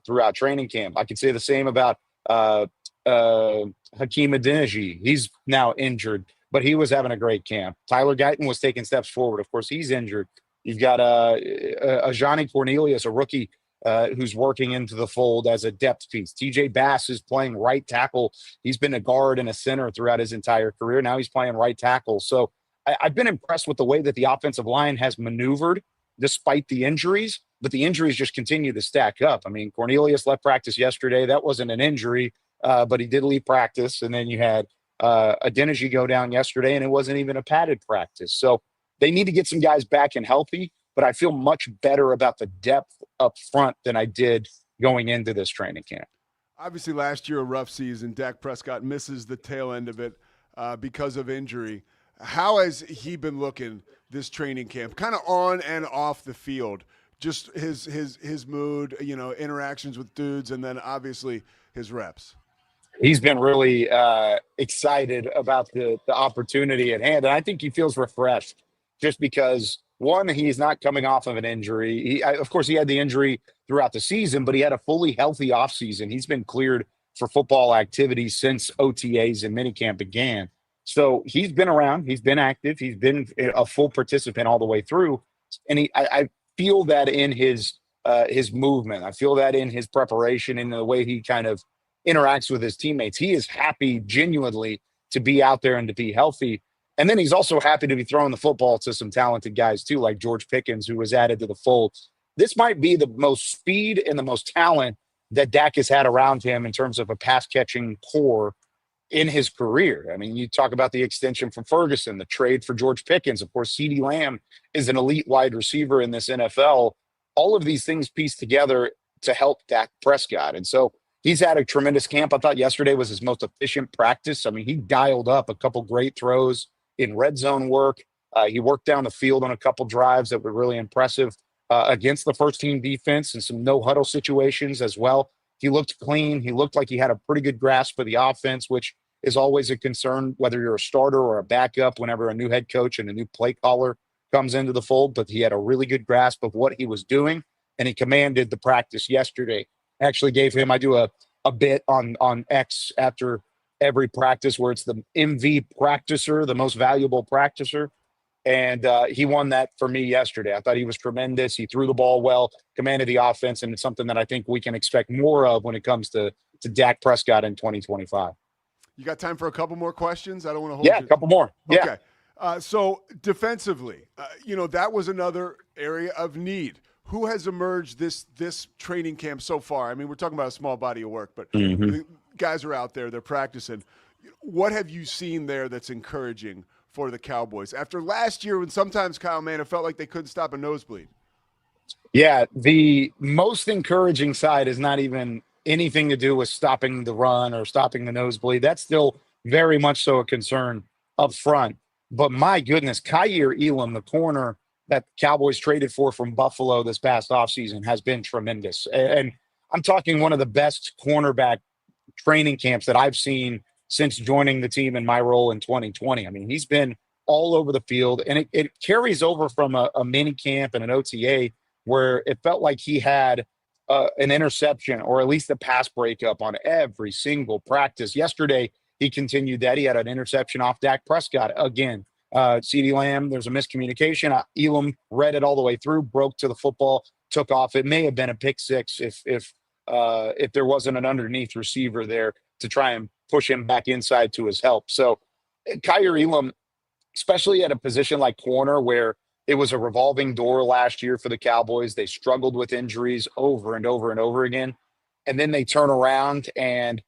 throughout training camp. I could say the same about Hakeem Adeniji. He's now injured, but he was having a great camp. Tyler Guyton was taking steps forward. Of course, he's injured. You've got Ajani Cornelius, a rookie who's working into the fold as a depth piece. TJ Bass is playing right tackle. He's been a guard and a center throughout his entire career. Now he's playing right tackle. So I've been impressed with the way that the offensive line has maneuvered despite the injuries, but the injuries just continue to stack up. I mean, Cornelius left practice yesterday. That wasn't an injury, but he did leave practice. And then you had Adeniji go down yesterday, and it wasn't even a padded practice. So they need to get some guys back and healthy, but I feel much better about the depth up front than I did going into this training camp. Obviously, last year, a rough season. Dak Prescott misses the tail end of it. because of injury. How has he been looking this training camp, kind of on and off the field? Just his mood, interactions with dudes, and then obviously his reps. He's been really excited about the opportunity at hand, and I think he feels refreshed just because, one, he's not coming off of an injury. Of course, he had the injury throughout the season, but he had a fully healthy offseason. He's been cleared for football activities since OTAs and minicamp began. So he's been around. He's been active. He's been a full participant all the way through, and I feel that in his movement. I feel that in his preparation and the way he kind of interacts with his teammates. He is happy genuinely to be out there and to be healthy. And then he's also happy to be throwing the football to some talented guys too, like George Pickens, who was added to the fold. This might be the most speed and the most talent that Dak has had around him in terms of a pass catching core in his career. I mean, you talk about the extension from Ferguson, the trade for George Pickens. Of course, CeeDee Lamb is an elite wide receiver in this NFL. All of these things pieced together to help Dak Prescott. And so he's had a tremendous camp. I thought yesterday was his most efficient practice. I mean, he dialed up a couple great throws in red zone work. He worked down the field on a couple drives that were really impressive against the first team defense and some no huddle situations as well. He looked clean. He looked like he had a pretty good grasp of the offense, which is always a concern, whether you're a starter or a backup, whenever a new head coach and a new play caller comes into the fold. But he had a really good grasp of what he was doing, and he commanded the practice yesterday. Actually gave him, I do a bit on X after every practice where it's the MV practicer, the most valuable practicer. And he won that for me yesterday. I thought he was tremendous. He threw the ball well, commanded the offense, and it's something that I think we can expect more of when it comes to Dak Prescott in 2025. You got time for a couple more questions? I don't want to hold you. Yeah, a couple more. Okay. So defensively, that was another area of need. Who has emerged this training camp so far? I mean, we're talking about a small body of work, but the guys are out there, they're practicing. What have you seen there that's encouraging for the Cowboys after last year when sometimes, Kyle, man, it felt like they couldn't stop a nosebleed? Yeah, the most encouraging side is not even anything to do with stopping the run or stopping the nosebleed. That's still very much so a concern up front. But my goodness, Kaiir Elam, the corner that the Cowboys traded for from Buffalo this past offseason, has been tremendous. And I'm talking one of the best cornerback training camps that I've seen since joining the team in my role in 2020. I mean, he's been all over the field, and it carries over from a mini camp and an OTA where it felt like he had an interception or at least a pass breakup on every single practice. Yesterday, he continued that. He had an interception off Dak Prescott again. CeeDee Lamb, there's a miscommunication. Elam read it all the way through, broke to the football, took off. It may have been a pick six if there wasn't an underneath receiver there to try and push him back inside to his help. So Kaiir Elam, especially at a position like corner where it was a revolving door last year for the Cowboys, they struggled with injuries over and over and over again. And then they turn around and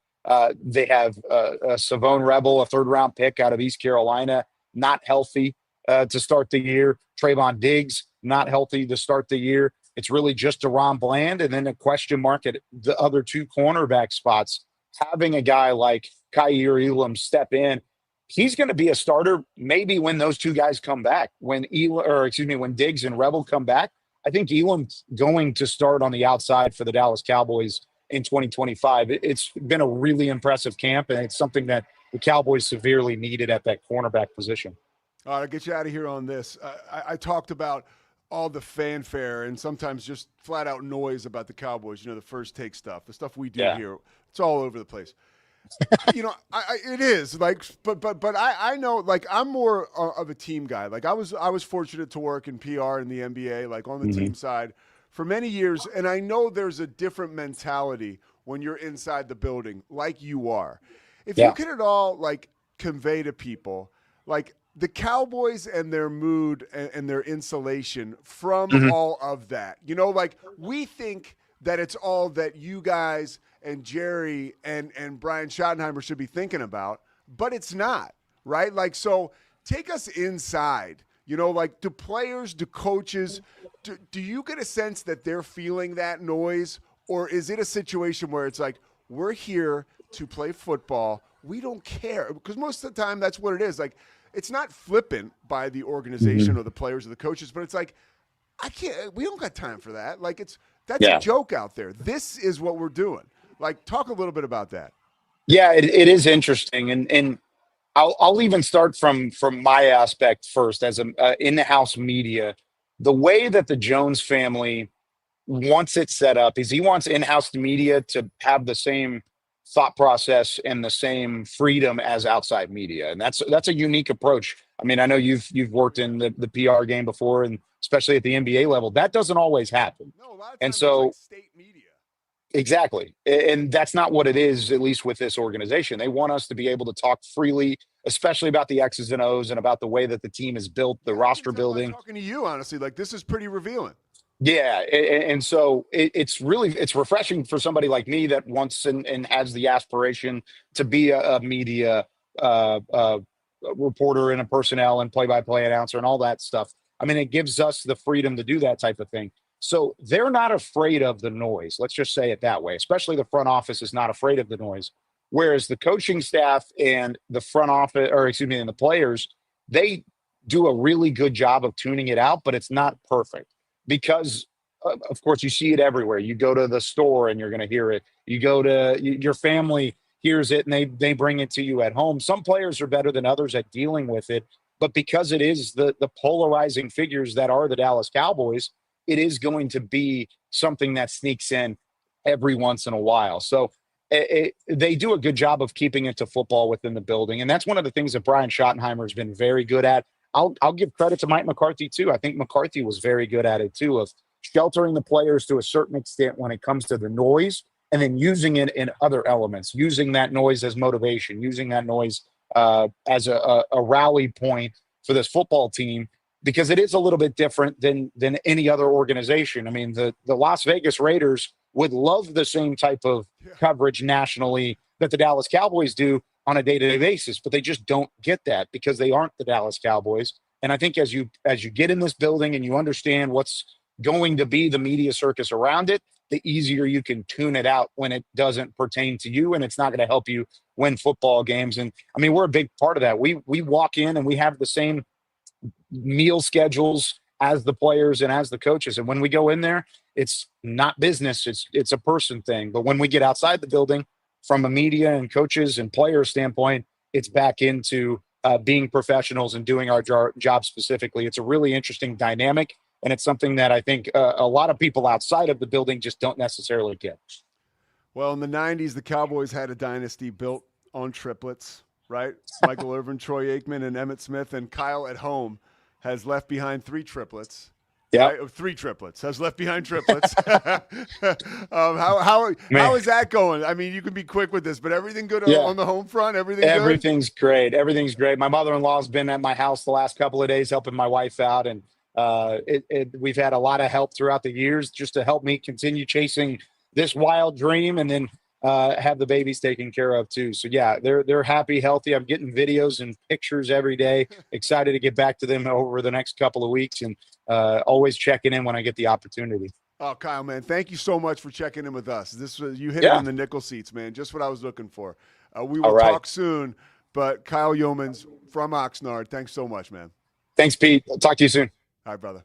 they have a Savone Rebel, a third-round pick out of East Carolina, not healthy to start the year. Trayvon Diggs, not healthy to start the year. It's really just DeRon Bland and then a question mark at the other two cornerback spots. Having a guy like Kaiir Elam step in, he's going to be a starter maybe when those two guys come back. When Diggs and Rebel come back, I think Elam's going to start on the outside for the Dallas Cowboys in 2025. It's been a really impressive camp, and it's something that the Cowboys severely needed at that cornerback position. All right, I'll get you out of here on this. I talked about all the fanfare and sometimes just flat out noise about the Cowboys, the first take stuff, the stuff we do here. It's all over the place. It is like, but I know, like, I'm more of a team guy. Like I was fortunate to work in PR in the NBA, like on the team side for many years. And I know there's a different mentality when you're inside the building, like you are. If you could at all like convey to people, like the Cowboys and their mood and their insulation from all of that, like we think that it's all that you guys and Jerry and Brian Schottenheimer should be thinking about, but it's not, right? Like, so take us inside, like do players, do coaches, do you get a sense that they're feeling that noise, or is it a situation where it's like, we're here to play football, we don't care, because most of the time that's what it is. Like, it's not flippant by the organization or the players or the coaches, but it's like, we don't got time for that. Like, that's a joke out there. This is what we're doing. Like, talk a little bit about that. Yeah, it is interesting, and I'll even start from my aspect first as a in-house media. The way that the Jones family wants it set up is he wants in-house media to have the same thought process and the same freedom as outside media, and that's a unique approach. I mean, I know you've worked in the PR game before, and especially at the NBA level, that doesn't always happen. No, a lot of times and so it's like state media. Exactly. And that's not what it is, at least with this organization. They want us to be able to talk freely, especially about the X's and O's and about the way that the team is built, the roster building. I'm talking to you, honestly. Like, this is pretty revealing. Yeah. And so it's refreshing for somebody like me that wants and has the aspiration to be a media reporter and a personnel and play-by-play announcer and all that stuff. I mean, it gives us the freedom to do that type of thing. So they're not afraid of the noise. Let's just say it that way. Especially the front office is not afraid of the noise. Whereas the coaching staff and the front office, and the players, they do a really good job of tuning it out, but it's not perfect because, of course, you see it everywhere. You go to the store and you're going to hear it. You go to your family hears it and they bring it to you at home. Some players are better than others at dealing with it, but because it is the polarizing figures that are the Dallas Cowboys, it is going to be something that sneaks in every once in a while. So they do a good job of keeping it to football within the building. And that's one of the things that Brian Schottenheimer has been very good at. I'll give credit to Mike McCarthy too. I think McCarthy was very good at it too, of sheltering the players to a certain extent when it comes to the noise and then using it in other elements, using that noise as motivation, using that noise as a rally point for this football team. Because it is a little bit different than any other organization. I mean, the Las Vegas Raiders would love the same type of coverage nationally that the Dallas Cowboys do on a day-to-day basis, but they just don't get that because they aren't the Dallas Cowboys. And I think as you get in this building and you understand what's going to be the media circus around it, the easier you can tune it out when it doesn't pertain to you and it's not going to help you win football games. And I mean, we're a big part of that. We walk in and we have the same meal schedules as the players and as the coaches. And when we go in there, it's not business. It's a person thing. But when we get outside the building from a media and coaches and player standpoint, it's back into being professionals and doing our job specifically. It's a really interesting dynamic. And it's something that I think a lot of people outside of the building just don't necessarily get. Well, in the 90s, the Cowboys had a dynasty built on triplets, right? Michael Irvin, Troy Aikman, and Emmitt Smith, and Kyle at home has left behind three triplets. Yeah, right? Three triplets. Has left behind triplets. How is that going? I mean, you can be quick with this, but everything good on the home front? Everything's great. Everything's great. My mother-in-law's been at my house the last couple of days helping my wife out, and we've had a lot of help throughout the years just to help me continue chasing this wild dream, and then have the babies taken care of too. So yeah, they're happy, healthy. I'm getting videos and pictures every day. Excited to get back to them over the next couple of weeks, and always checking in when I get the opportunity. Oh, Kyle, man, thank you so much for checking in with us. You hit it in the nickel seats, man. Just what I was looking for. We will talk soon, but Kyle Youmans from Oxnard, thanks so much, man. Thanks, Pete. I'll talk to you soon. All right, brother.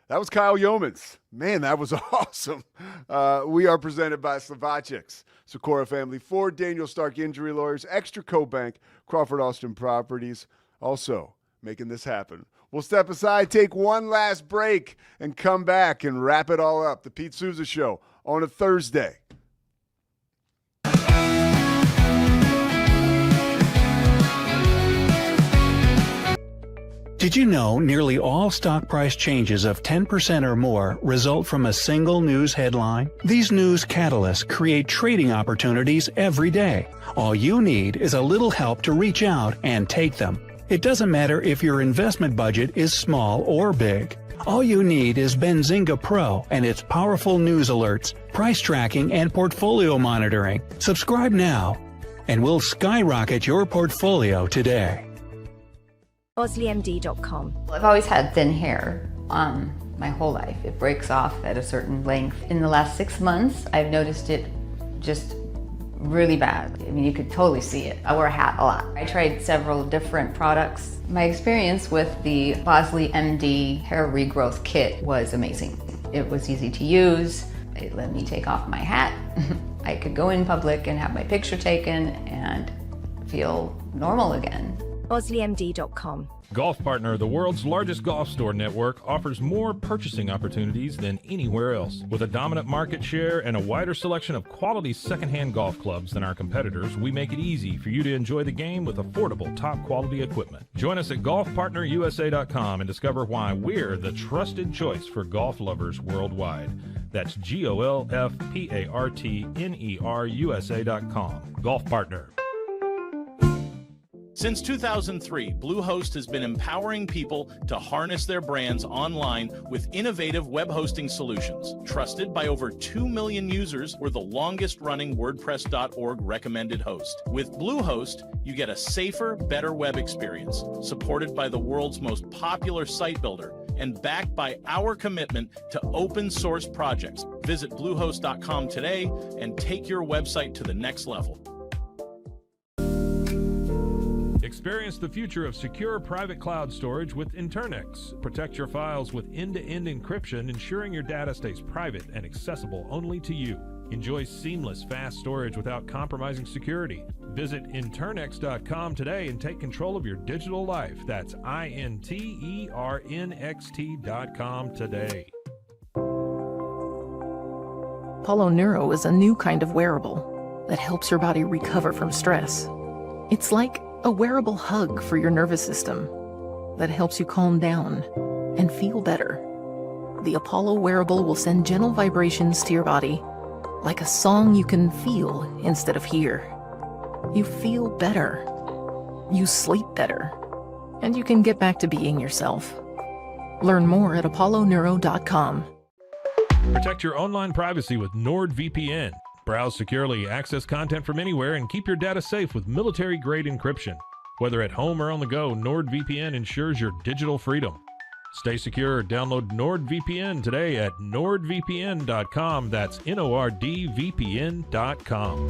That was Kyle Youmans. Man, that was awesome. We are presented by Slovacek's, Socorro Family Ford, Daniel Stark Injury Lawyers, Extra Co-Bank, Crawford Austin Properties, also making this happen. We'll step aside, take one last break, and come back and wrap it all up. The Pete Sousa Show on a Thursday. Did you know nearly all stock price changes of 10% or more result from a single news headline? These news catalysts create trading opportunities every day. All you need is a little help to reach out and take them. It doesn't matter if your investment budget is small or big. All you need is Benzinga Pro and its powerful news alerts, price tracking, and portfolio monitoring. Subscribe now, and we'll skyrocket your portfolio today. OsleyMD.com. I've always had thin hair my whole life. It breaks off at a certain length. In the last 6 months, I've noticed it just really bad. I mean, you could totally see it. I wear a hat a lot. I tried several different products. My experience with the Bosley MD hair regrowth kit was amazing. It was easy to use. It let me take off my hat. I could go in public and have my picture taken and feel normal again. BosleyMD.com. Golf Partner, the world's largest golf store network, offers more purchasing opportunities than anywhere else. With a dominant market share and a wider selection of quality secondhand golf clubs than our competitors, we make it easy for you to enjoy the game with affordable, top-quality equipment. Join us at golfpartnerusa.com and discover why we're the trusted choice for golf lovers worldwide. That's GOLFPARTNERUSA.com. Golf Partner. Since 2003, Bluehost has been empowering people to harness their brands online with innovative web hosting solutions. Trusted by over 2 million users, we're the longest-running WordPress.org recommended host. With Bluehost, you get a safer, better web experience, supported by the world's most popular site builder, and backed by our commitment to open source projects. Visit Bluehost.com today and take your website to the next level. Experience the future of secure private cloud storage with Internex. Protect your files with end-to-end encryption, ensuring your data stays private and accessible only to you. Enjoy seamless, fast storage without compromising security. Visit Internex.com today and take control of your digital life. That's INTERNXT.com today. Apollo Neuro is a new kind of wearable that helps your body recover from stress. It's like a wearable hug for your nervous system that helps you calm down and feel better. The Apollo wearable will send gentle vibrations to your body, like a song you can feel instead of hear. You feel better, you sleep better, and you can get back to being yourself. Learn more at apolloneuro.com. Protect your online privacy with NordVPN. Browse securely, access content from anywhere, and keep your data safe with military-grade encryption. Whether at home or on the go, NordVPN ensures your digital freedom. Stay secure. Download NordVPN today at nordvpn.com. That's NORDVPN.com.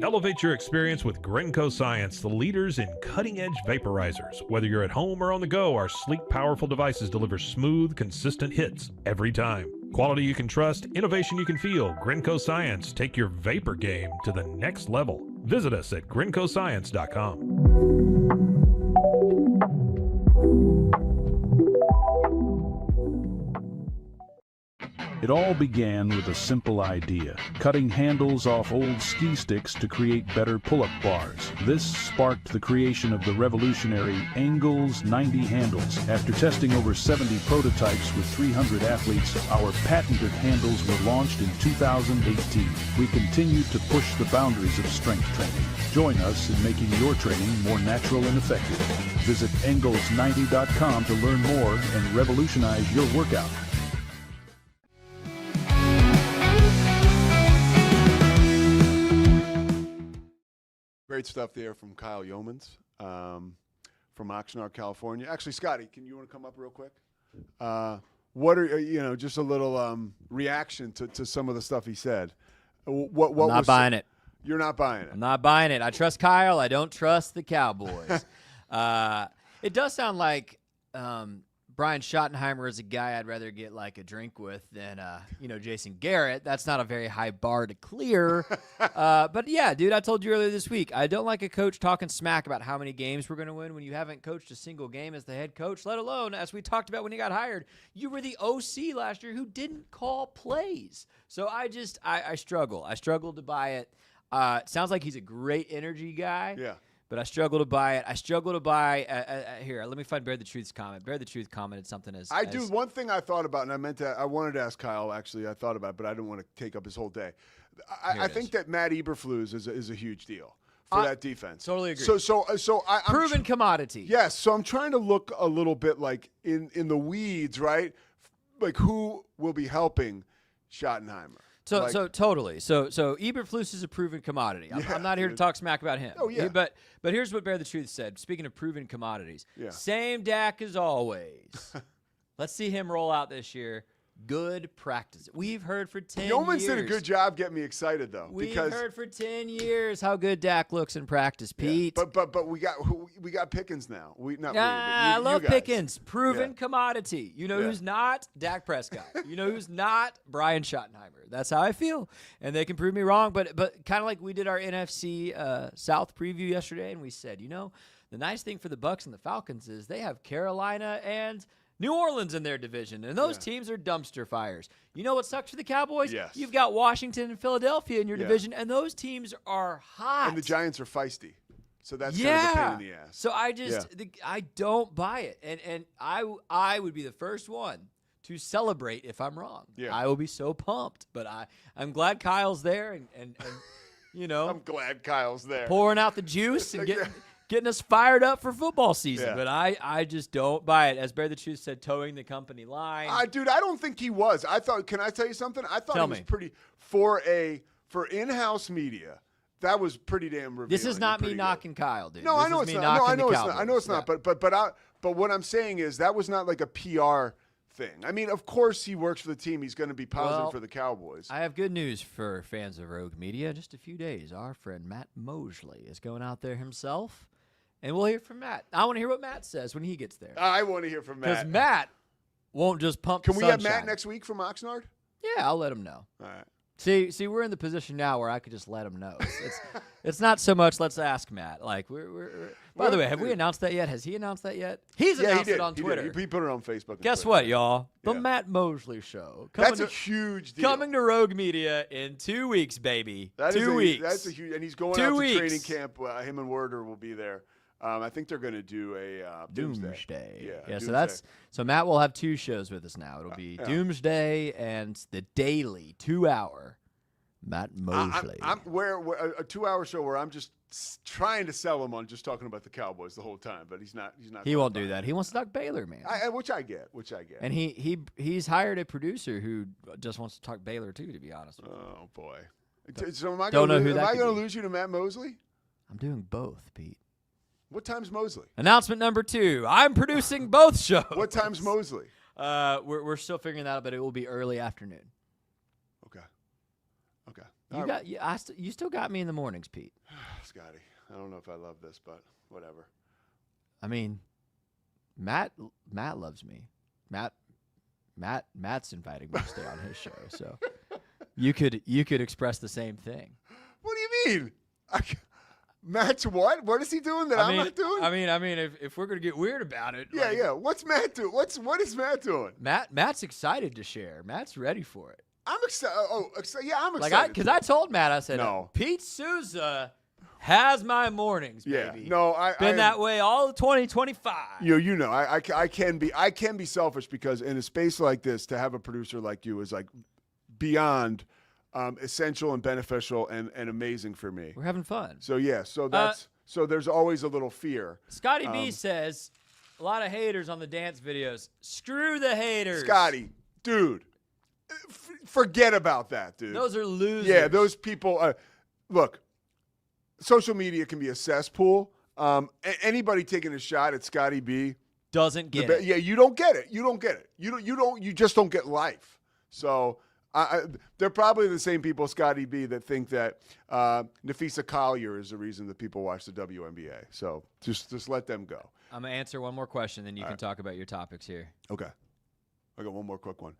Elevate your experience with Grenco Science, the leaders in cutting-edge vaporizers. Whether you're at home or on the go, our sleek, powerful devices deliver smooth, consistent hits every time. Quality you can trust, innovation you can feel. Grenco Science. Take your vapor game to the next level. Visit us at GrencoScience.com. It all began with a simple idea, cutting handles off old ski sticks to create better pull-up bars. This sparked the creation of the revolutionary Engels 90 handles. After testing over 70 prototypes with 300 athletes, our patented handles were launched in 2018. We continue to push the boundaries of strength training. Join us in making your training more natural and effective. Visit Engels90.com to learn more and revolutionize your workout. Great stuff there from Kyle Youmans from Oxnard, California. Actually, Scotty, you want to come up real quick? What are just a little reaction to some of the stuff he said? I'm not buying it. You're not buying it. I'm not buying it. I trust Kyle. I don't trust the Cowboys. It does sound like Brian Schottenheimer is a guy I'd rather get like a drink with than Jason Garrett. That's not a very high bar to clear. But yeah, dude, I told you earlier this week, I don't like a coach talking smack about how many games we're going to win when you haven't coached a single game as the head coach, let alone, as we talked about when he got hired, you were the OC last year who didn't call plays. So I struggle. I struggle to buy it. It sounds like he's a great energy guy. Yeah. But I struggle to buy it. I struggle to buy here. Let me find Bear the Truth's comment. Bear the Truth commented something as one thing I thought about, and I wanted to ask Kyle. Actually, I thought about it, but I didn't want to take up his whole day. I think that Matt Eberflus is a huge deal for that defense. Totally agree. So I'm proven commodity. Yes. So I'm trying to look a little bit like in the weeds, right? Like who will be helping Schottenheimer. So totally. So Eberflus is a proven commodity. I'm not here to talk smack about him. Oh, yeah. But here's what Bear the Truth said. Speaking of proven commodities, same Dak as always. Let's see him roll out this year good practice. We've heard for 10 years. Youmans did a good job getting me excited, though. We've because heard for 10 years how good Dak looks in practice, Pete. Yeah, but we got Pickens now. I love you guys. Pickens. Proven commodity. You know who's not? Dak Prescott. You know who's not? Brian Schottenheimer. That's how I feel. And they can prove me wrong, but kind of like we did our NFC South preview yesterday, and we said, the nice thing for the Bucs and the Falcons is they have Carolina and New Orleans in their division, and those teams are dumpster fires. You know what sucks for the Cowboys? Yes. You've got Washington and Philadelphia in your division, and those teams are hot. And the Giants are feisty. So that's kind of a pain in the ass. So I I don't buy it. And I would be the first one to celebrate if I'm wrong. Yeah. I will be so pumped. But I'm glad Kyle's there and I'm glad Kyle's there. Pouring out the juice and getting us fired up for football season. Yeah. But I just don't buy it. As Bear the Truth said, towing the company line. Dude, I don't think he was. Can I tell you something? I thought he was pretty for in-house media. That was pretty damn revealing. This is not me knocking Kyle, dude. No, this I know is it's me not. No, I knocking know the it's not. I know Cowboys. it's not. But what I'm saying is that was not like a PR thing. I mean, of course he works for the team. He's going to be positive for the Cowboys. I have good news for fans of Rogue Media. Just a few days, our friend Matt Mosley is going out there himself, and we'll hear from Matt. I want to hear what Matt says when he gets there. I want to hear from Matt. Because Matt won't just pump Can the we have sunshine. Matt next week from Oxnard? Yeah, I'll let him know. All right. See, we're in the position now where I could just let him know. It's not so much let's ask Matt. Like we're By the way, have we announced that yet? Has he announced that yet? He's announced it on Twitter. He put it on Facebook. Guess what, y'all? The Matt Mosley Show. That's a huge deal. Coming to Rogue Media in 2 weeks, baby. That 2 weeks. That's a huge, and he's going 2 out to weeks. training camp. Him and Werder will be there. I think they're going to do a Doomsday. Yeah. Doomsday. So Matt will have 2 shows with us now. It'll be Doomsday and the daily 2-hour Matt Mosley. I'm where a 2-hour show where I'm just trying to sell him on just talking about the Cowboys the whole time, but he's not. He won't do that. He wants to talk Baylor, man. Which I get. And he's hired a producer who just wants to talk Baylor too. To be honest with you. Oh boy. So am I Don't going know who that to could be. lose you to Matt Mosley? I'm doing both, Pete. What time's Mosley? Announcement number 2. I'm producing both shows. What time's Mosley? We're still figuring that out, but it will be early afternoon. Okay. You still got me in the mornings, Pete. Scotty, I don't know if I love this, but whatever. I mean, Matt loves me. Matt's inviting me to stay on his show, so you could express the same thing. What do you mean? Matt's what? What is he doing that I'm not doing? I mean, if we're gonna get weird about it, yeah. What's Matt doing? What is Matt doing? Matt's excited to share. Matt's ready for it. I'm excited. Yeah, I'm excited. Because I told Matt, I said, no. Pete Sousa has my mornings, baby. Yeah, no, been that way all of 2025. You know, I can be selfish because in a space like this, to have a producer like you is like beyond essential and beneficial and amazing for me. We're having fun. So so there's always a little fear. Scotty B says a lot of haters on the dance videos. Screw the haters. Scotty, dude. Forget about that, dude. Those are losers. Yeah, those people. Look, social media can be a cesspool. Anybody taking a shot at Scotty B doesn't get it. Yeah, you don't get it. You just don't get life. So they're probably the same people, Scotty B, that think that Nafisa Collier is the reason that people watch the WNBA. So just let them go. I'm gonna answer one more question, then you can talk about your topics here. Okay. I got one more quick one.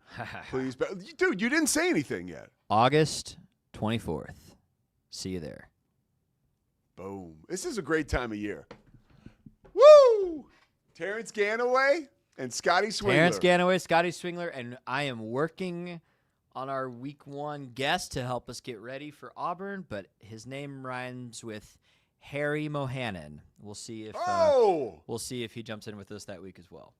Please. Dude, you didn't say anything yet. August 24th. See you there. Boom. This is a great time of year. Woo! Terrence Ganaway and Scotty Swingler. Terrence Ganaway, Scotty Swingler, and I am working on our week 1 guest to help us get ready for Auburn, but his name rhymes with Harry Mohanan. We'll see if he jumps in with us that week as well.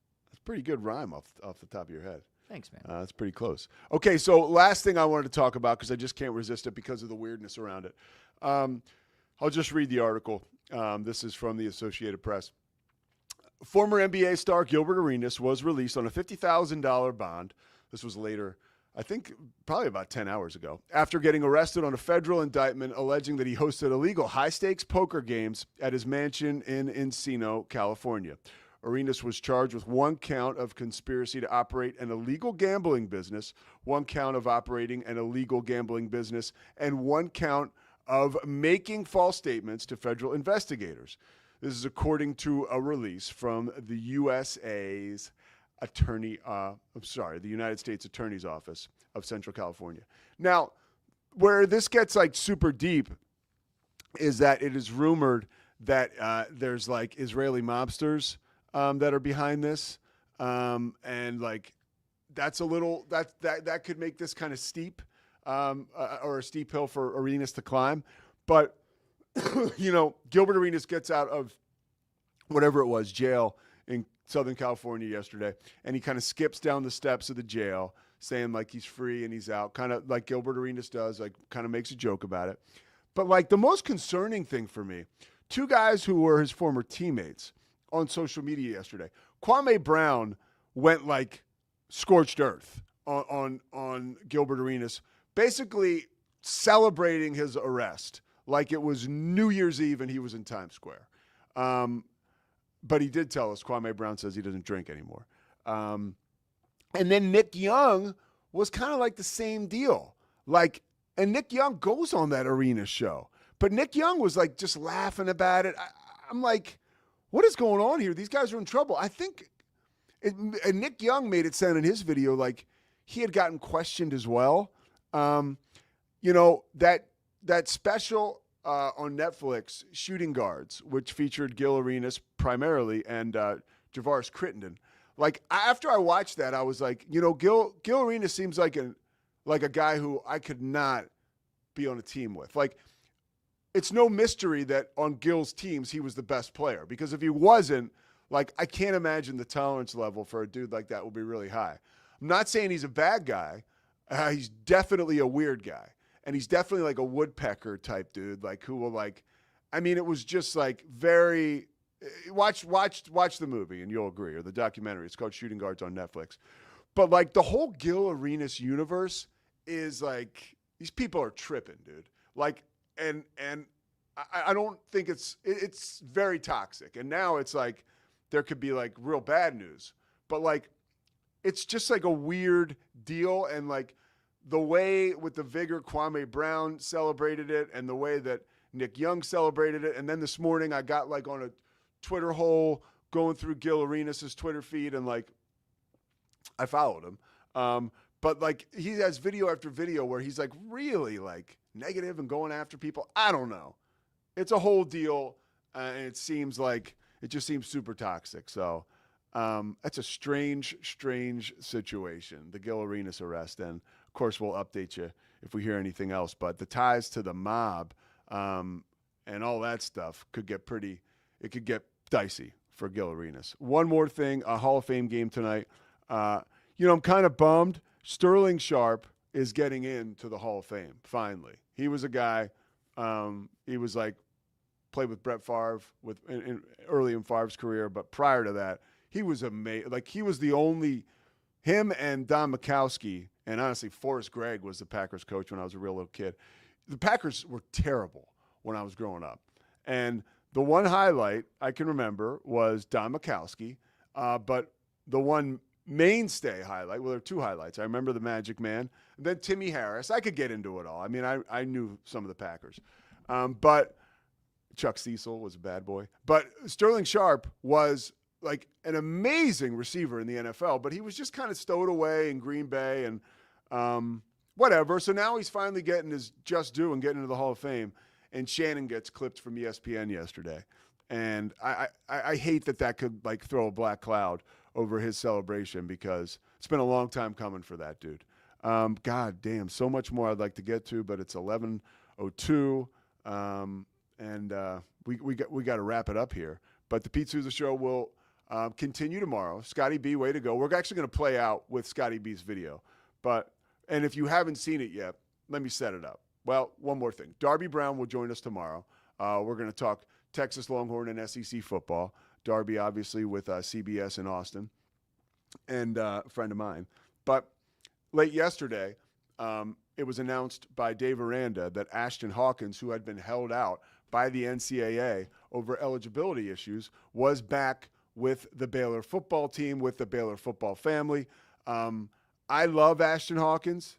Pretty good rhyme off the top of your head. Thanks, man. That's pretty close. Okay, so last thing I wanted to talk about because I just can't resist it because of the weirdness around it. I'll just read the article. This is from the Associated Press. Former NBA star Gilbert Arenas was released on a $50,000 bond. This was later, I think probably about 10 hours ago, after getting arrested on a federal indictment alleging that he hosted illegal high-stakes poker games at his mansion in Encino, California. Arenas was charged with 1 count of conspiracy to operate an illegal gambling business, 1 count of operating an illegal gambling business, and 1 count of making false statements to federal investigators. This is according to a release from the USA's the United States Attorney's Office of Central California. Now, where this gets like super deep is that it is rumored that there's like Israeli mobsters that are behind this, and like that's a little that could make this kind of steep, or a steep hill for Arenas to climb. But Gilbert Arenas gets out of whatever it was, jail in Southern California yesterday, and he kind of skips down the steps of the jail, saying like he's free and he's out, kind of like Gilbert Arenas does, like kind of makes a joke about it. But like the most concerning thing for me, 2 guys who were his former teammates on social media yesterday. Kwame Brown went like scorched earth on Gilbert Arenas, basically celebrating his arrest like it was New Year's Eve and he was in Times Square. But he did tell us, Kwame Brown says he doesn't drink anymore. And then Nick Young was kind of like the same deal. And Nick Young goes on that Arenas show. But Nick Young was like just laughing about it. I'm like, what is going on here? These guys are in trouble. I think and Nick Young made it sound in his video like he had gotten questioned as well. That special on Netflix, Shooting Guards, which featured Gil Arenas primarily and Javaris Crittenden. Like after I watched that, I was like, Gil Arenas seems like a guy who I could not be on a team with. Like, it's no mystery that on Gil's teams, he was the best player, because if he wasn't, like, I can't imagine the tolerance level for a dude like that will be really high. I'm not saying he's a bad guy. He's definitely a weird guy. And he's definitely like a woodpecker type dude, like who will like, I mean, it was just like very, watch the movie and you'll agree, or the documentary. It's called Shooting Guards on Netflix. But like the whole Gil Arenas universe is like, these people are tripping, dude. Like, and I don't think it's very toxic. And now it's like, there could be like real bad news, but like, it's just like a weird deal. And like the way with the vigor Kwame Brown celebrated it and the way that Nick Young celebrated it. And then this morning I got like on a Twitter hole going through Gil Arenas' Twitter feed, and like, I followed him. But like he has video after video where he's like really like negative and going after people. I don't know. It's a whole deal. And it seems like, it just seems super toxic. So that's a strange situation, the Gil Arenas arrest. And of course we'll update you if we hear anything else, but the ties to the mob and all that stuff could get dicey for Gil Arenas. One more thing, a Hall of Fame game tonight. I'm kind of bummed. Sterling Sharp is getting into the Hall of Fame, finally. He was a guy, he was like, played with Brett Favre early in Favre's career, but prior to that, he was amazing. Like, he was the only, him and Don Majkowski, and honestly, Forrest Gregg was the Packers coach when I was a real little kid. The Packers were terrible when I was growing up. And the one highlight I can remember was Don Majkowski, but the one mainstay highlight, well, there are 2 highlights. I remember the Magic Man, and then Timmy Harris. I could get into it all. I mean, I knew some of the Packers. But Chuck Cecil was a bad boy. But Sterling Sharp was like an amazing receiver in the NFL, but he was just kind of stowed away in Green Bay and whatever. So now he's finally getting his just due and getting into the Hall of Fame. And Shannon gets clipped from ESPN yesterday. And I hate that could like throw a black cloud over his celebration, because it's been a long time coming for that dude. God damn, so much more I'd like to get to, but it's 11:02. And we got to wrap it up here. But the Pete Sousa Show will continue tomorrow. Scotty B, way to go. We're actually going to play out with Scotty B's video. And if you haven't seen it yet, let me set it up. Well, one more thing. Darby Brown will join us tomorrow. We're going to talk Texas Longhorn and SEC football. Darby, obviously, with CBS in Austin, and a friend of mine. But late yesterday, it was announced by Dave Aranda that Ashtyn Hawkins, who had been held out by the NCAA over eligibility issues, was back with the Baylor football team, with the Baylor football family. I love Ashtyn Hawkins.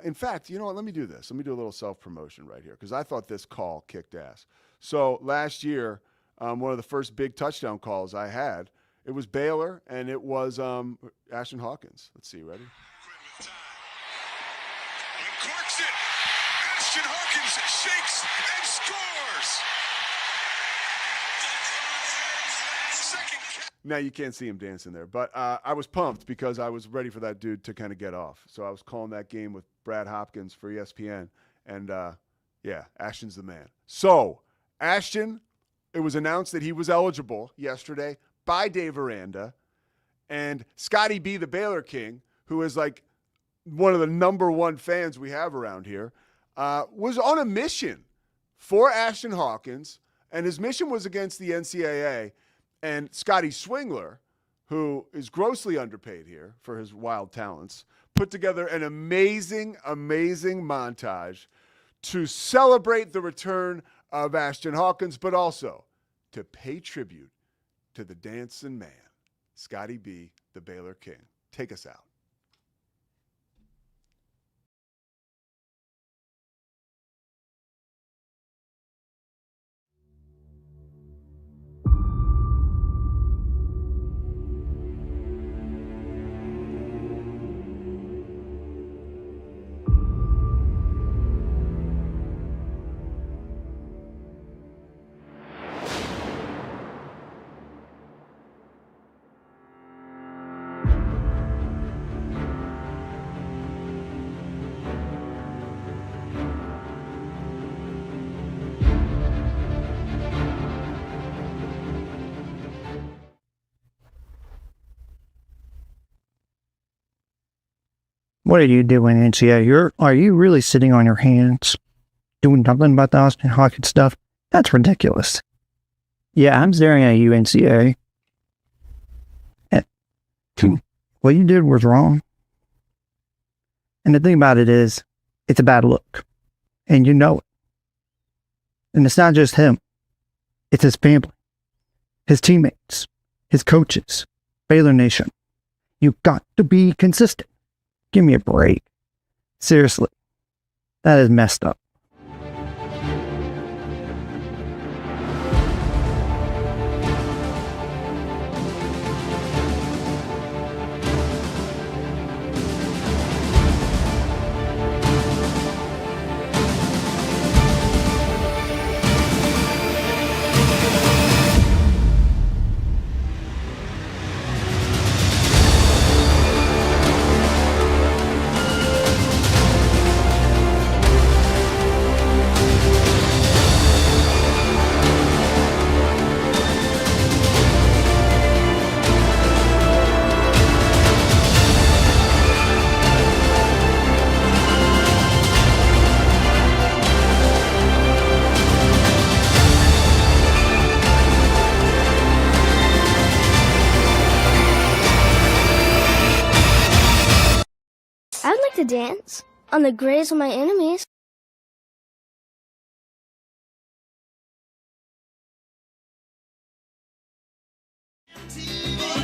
In fact, you know what? Let me do this. Let me do a little self-promotion right here because I thought this call kicked ass. So last year, one of the first big touchdown calls I had, it was Baylor, and it was Ashtyn Hawkins. Let's see. Ready? Corks it. Ashtyn Hawkins shakes and scores. Now you can't see him dancing there, but I was pumped because I was ready for that dude to kind of get off. So I was calling that game with Brad Hopkins for ESPN, and yeah, Ashtyn's the man. So Ashtyn, it was announced that he was eligible yesterday by Dave Aranda, and Scotty B, the Baylor King, who is like one of the number one fans we have around here, was on a mission for Ashtyn Hawkins, and his mission was against the NCAA. And Scotty Swingler, who is grossly underpaid here for his wild talents, put together an amazing, amazing montage to celebrate the return of Ashtyn Hawkins, but also to pay tribute to the dancing man, Scotty B, the Baylor King. Take us out. What are you doing, NCAA? Are you really sitting on your hands doing nothing about the Ashtyn Hawkins stuff? That's ridiculous. Yeah, I'm staring at you, NCAA. What you did was wrong. And the thing about it is, it's a bad look. And you know it. And it's not just him. It's his family, his teammates, his coaches, Baylor Nation. You've got to be consistent. Give me a break. Seriously. That is messed up. I'd like to dance on the graves of my enemies. Me.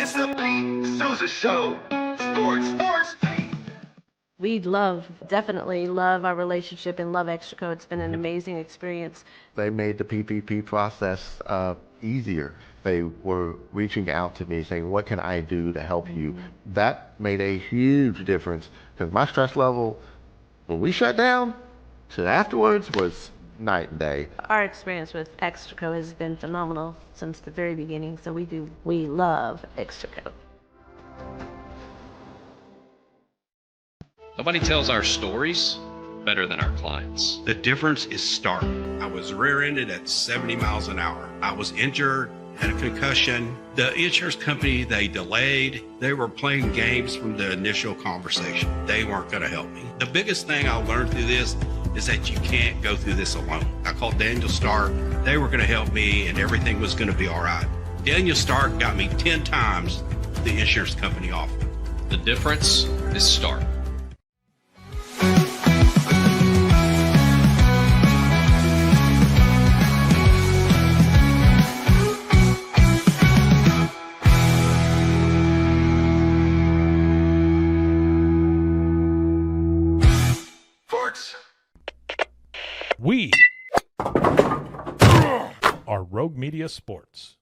It's the Sousa Show. Sports. We definitely love our relationship and love Extraco. It's been an amazing experience. They made the PPP process easier. They were reaching out to me saying, what can I do to help you? That made a huge difference because my stress level, when we shut down, to afterwards was night and day. Our experience with Extraco has been phenomenal since the very beginning, so we love Extraco. Nobody tells our stories better than our clients. The difference is stark. I was rear-ended at 70 miles an hour. I was injured, had a concussion. The insurance company, they delayed. They were playing games from the initial conversation. They weren't going to help me. The biggest thing I learned through this is that you can't go through this alone. I called Daniel Stark. They were going to help me and everything was going to be all right. Daniel Stark got me 10 times the insurance company offered. The difference is stark. We are Rogue Media Sports.